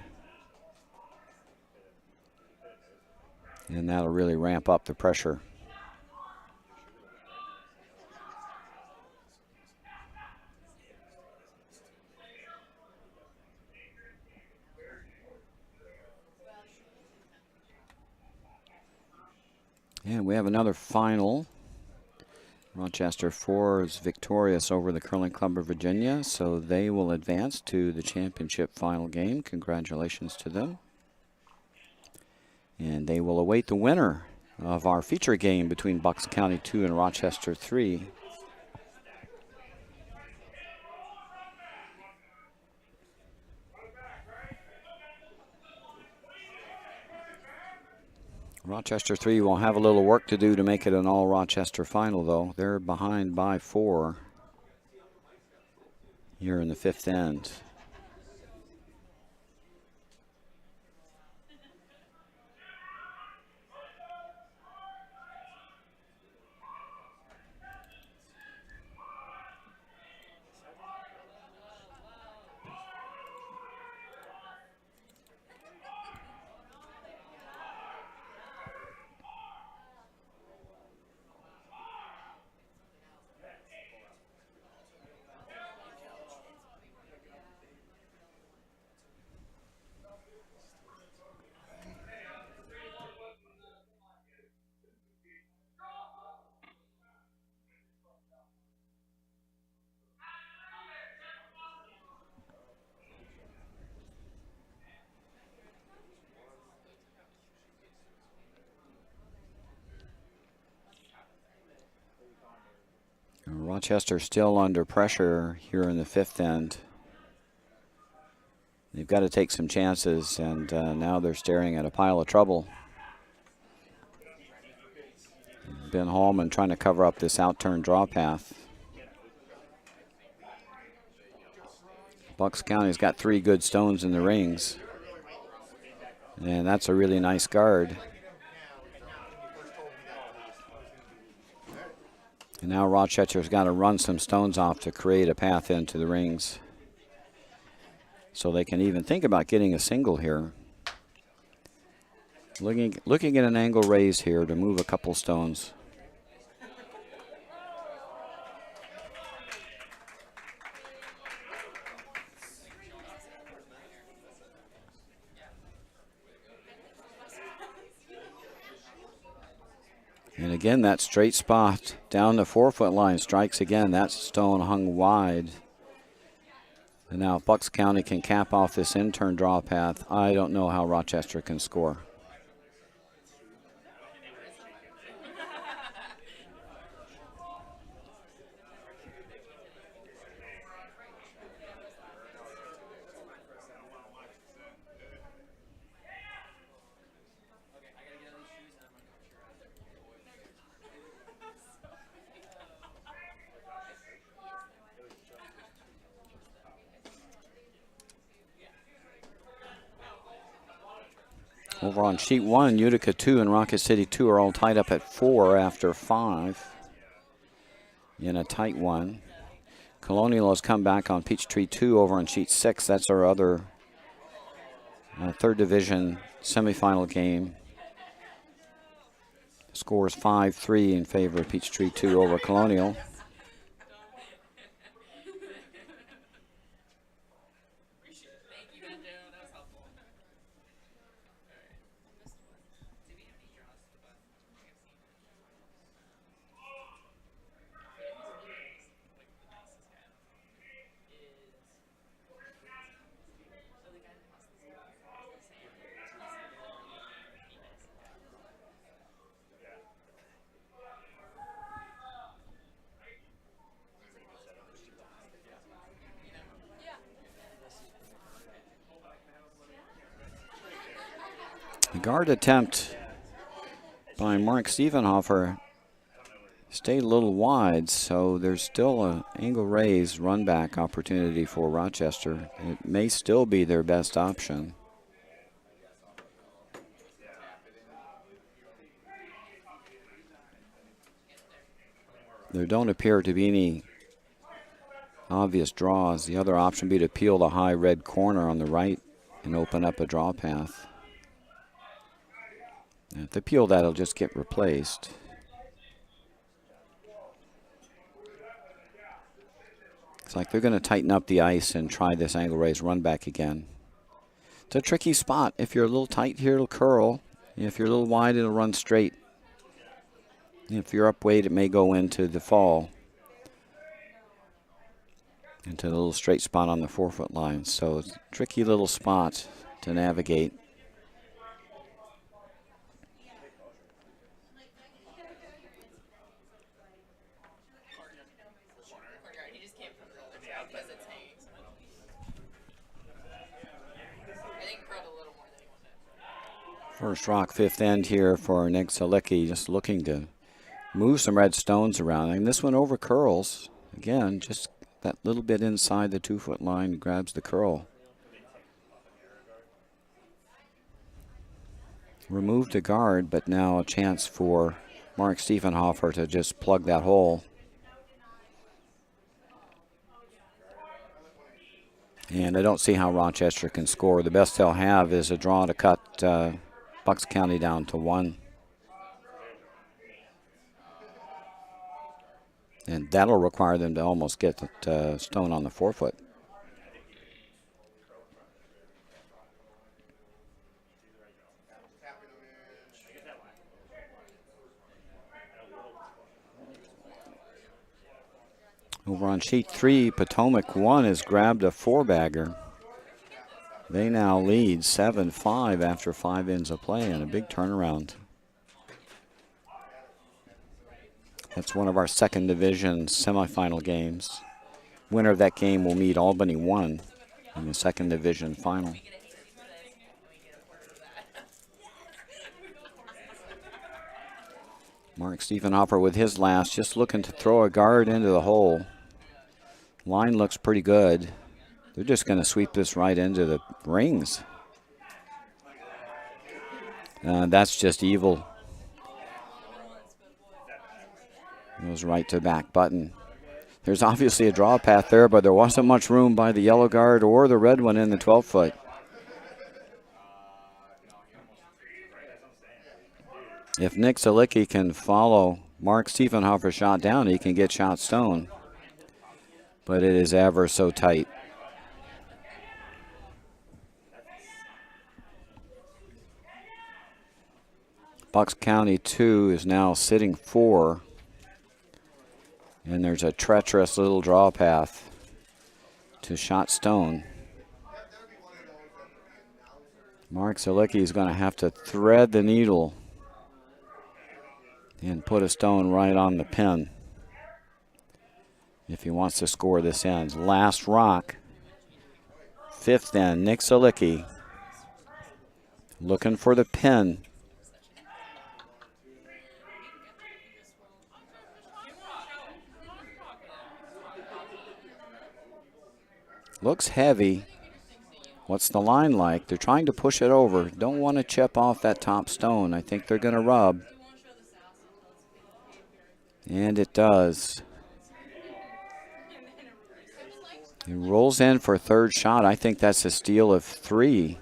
[SPEAKER 1] And that'll really ramp up the pressure. And we have another final. Rochester 4 is victorious over the Curling Club of Virginia, so they will advance to the championship final game. Congratulations to them. And they will await the winner of our feature game between Bucks County 2 and Rochester 3. Rochester 3 will have a little work to do to make it an all-Rochester final, though. They're behind by 4 here in the 5th end. Rochester still under pressure here in the 5th end. They've got to take some chances, and now they're staring at a pile of trouble. Ben Hallman trying to cover up this out-turn draw path. Bucks County's got 3 good stones in the rings, and that's a really nice guard. And now Rochester's got to run some stones off to create a path into the rings, so they can even think about getting a single here. Looking at an angle raise here to move a couple stones. And again, that straight spot down the 4-foot line strikes again. That stone hung wide. And now if Bucks County can cap off this in-turn draw path, I don't know how Rochester can score. Over on sheet 1, Utica 2 and Rocket City 2 are all tied up at 4 after 5 in a tight one. Colonial has come back on Peachtree 2 over on sheet 6. That's our other third division semifinal game. Scores 5-3 in favor of Peachtree 2 over Colonial. The guard attempt by Mark Stephenhofer stayed a little wide, so there's still an angle raise run back opportunity for Rochester. It may still be their best option. There don't appear to be any obvious draws. The other option would be to peel the high red corner on the right and open up a draw path. And if they peel that, it'll just get replaced. It's like they're going to tighten up the ice and try this angle raise run back again. It's a tricky spot. If you're a little tight here, it'll curl. If you're a little wide, it'll run straight. If you're up weight, it may go into the fall, into the little straight spot on the 4-foot line. So it's a tricky little spot to navigate. First rock, fifth end here for Nick Zalicki, just looking to move some red stones around. And this one over curls. Again, just that little bit inside the 2-foot line grabs the curl. Removed the guard, but now a chance for Mark Stephenhofer to just plug that hole. And I don't see how Rochester can score. The best they'll have is a draw to cut Bucks County down to 1. And that'll require them to almost get that stone on the 4-foot. Over on sheet 3, Potomac 1 has grabbed a 4-bagger. They now lead 7-5 after 5 ends of play and a big turnaround. That's one of our second division semifinal games. Winner of that game will meet Albany 1 in the second division final. Mark Stephenhofer with his last, just looking to throw a guard into the hole. Line looks pretty good. They're just going to sweep this right into the rings. That's just evil. Goes right to back button. There's obviously a draw path there, but there wasn't much room by the yellow guard or the red one in the 12-foot. If Nick Zalicki can follow Mark Stephenhofer's shot down, he can get shot stone. But it is ever so tight. Bucks County 2 is now sitting 4. And there's a treacherous little draw path to shot stone. Mark Zalicki is going to have to thread the needle and put a stone right on the pin if he wants to score this end. Last rock, fifth end, Nick Zalicki looking for the pin. Looks heavy. What's the line like? They're trying to push it over. Don't want to chip off that top stone. I think they're going to rub. And it does. It rolls in for a third shot. I think that's a steal of 3.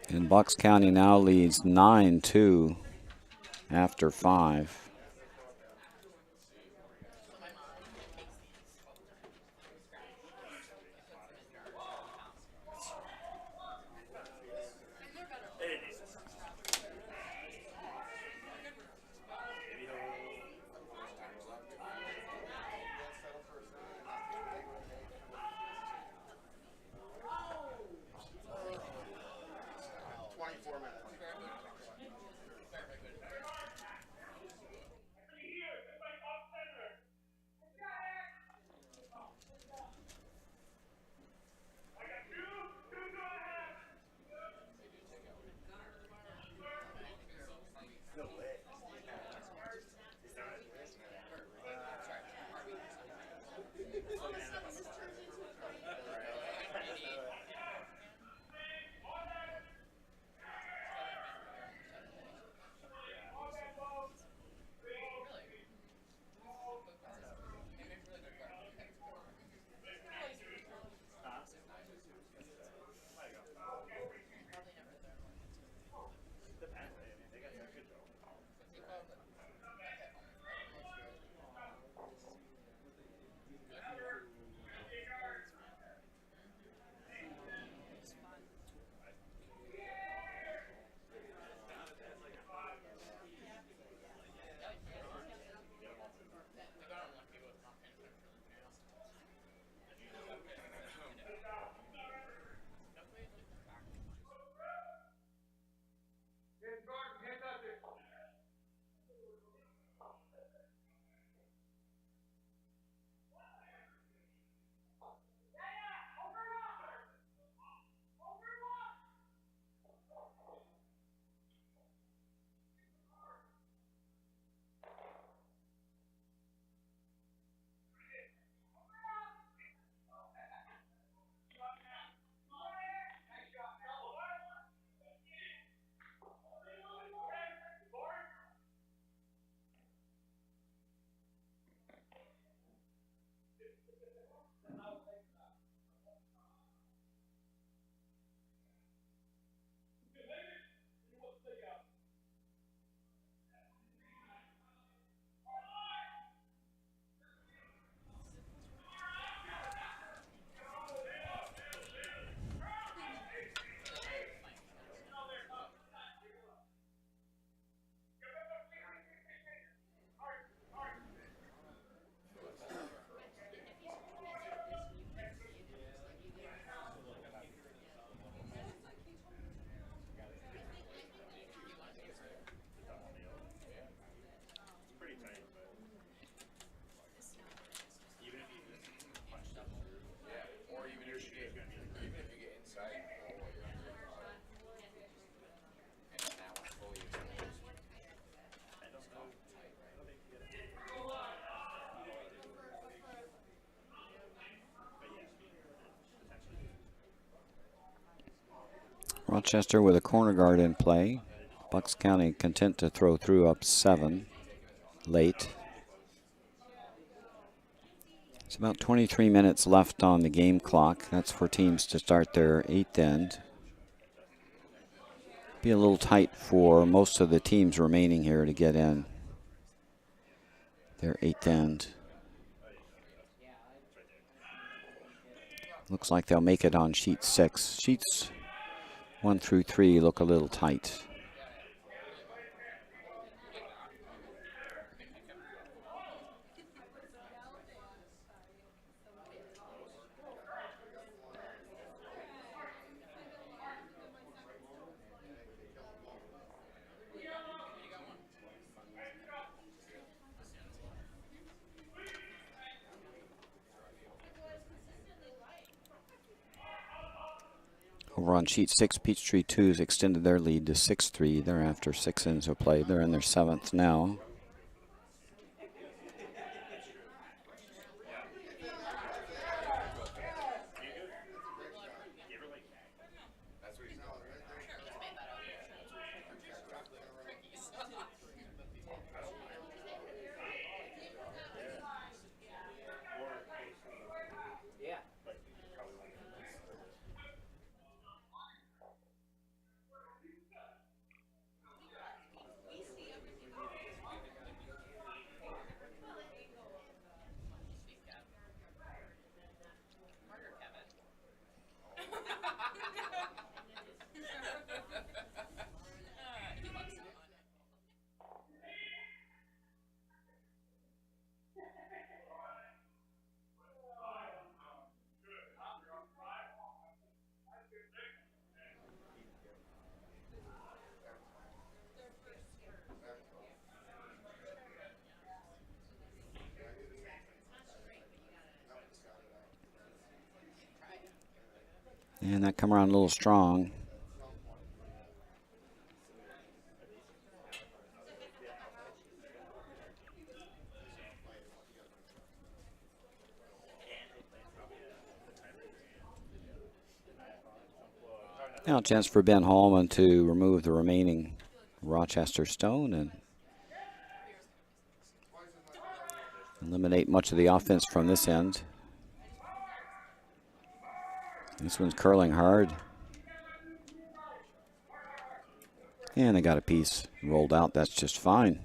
[SPEAKER 1] And Bucks County now leads 9-2 after 5. Rochester with a corner guard in play. Bucks County content to throw through up 7 late. It's about 23 minutes left on the game clock. That's for teams to start their 8th end. Be a little tight for most of the teams remaining here to get in their 8th end. Looks like they'll make it on sheet 6. Sheets 1 through 3 look a little tight. Over on sheet 6, Peachtree 2's extended their lead to 6-3. They're after 6 innings of play. They're in their 7th now. And that come around a little strong. Now a chance for Ben Hallman to remove the remaining Rochester stone and eliminate much of the offense from this end. This one's curling hard. And they got a piece rolled out. That's just fine.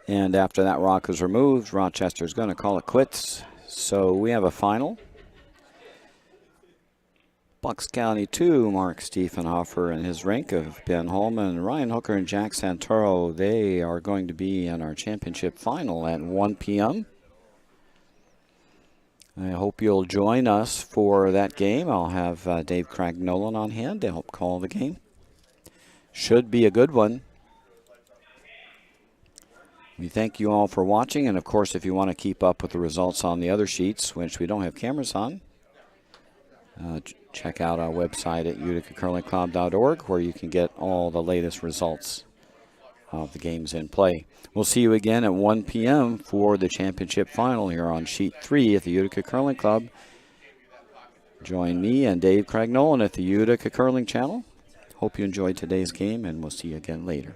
[SPEAKER 1] And after that rock is removed, Rochester's going to call it quits. So we have a final. Bucks County 2, Mark Stiefenhofer and his rink of Ben Holman, Ryan Hooker, and Jack Santoro. They are going to be in our championship final at 1 p.m. I hope you'll join us for that game. I'll have Dave Cragnolan on hand to help call the game. Should be a good one. We thank you all for watching, and of course, if you want to keep up with the results on the other sheets, which we don't have cameras on, check out our website at uticacurlingclub.org, where you can get all the latest results of the games in play. We'll see you again at 1 p.m. for the championship final here on Sheet 3 at the Utica Curling Club. Join me and Dave Cragnolan at the Utica Curling Channel. Hope you enjoyed today's game, and we'll see you again later.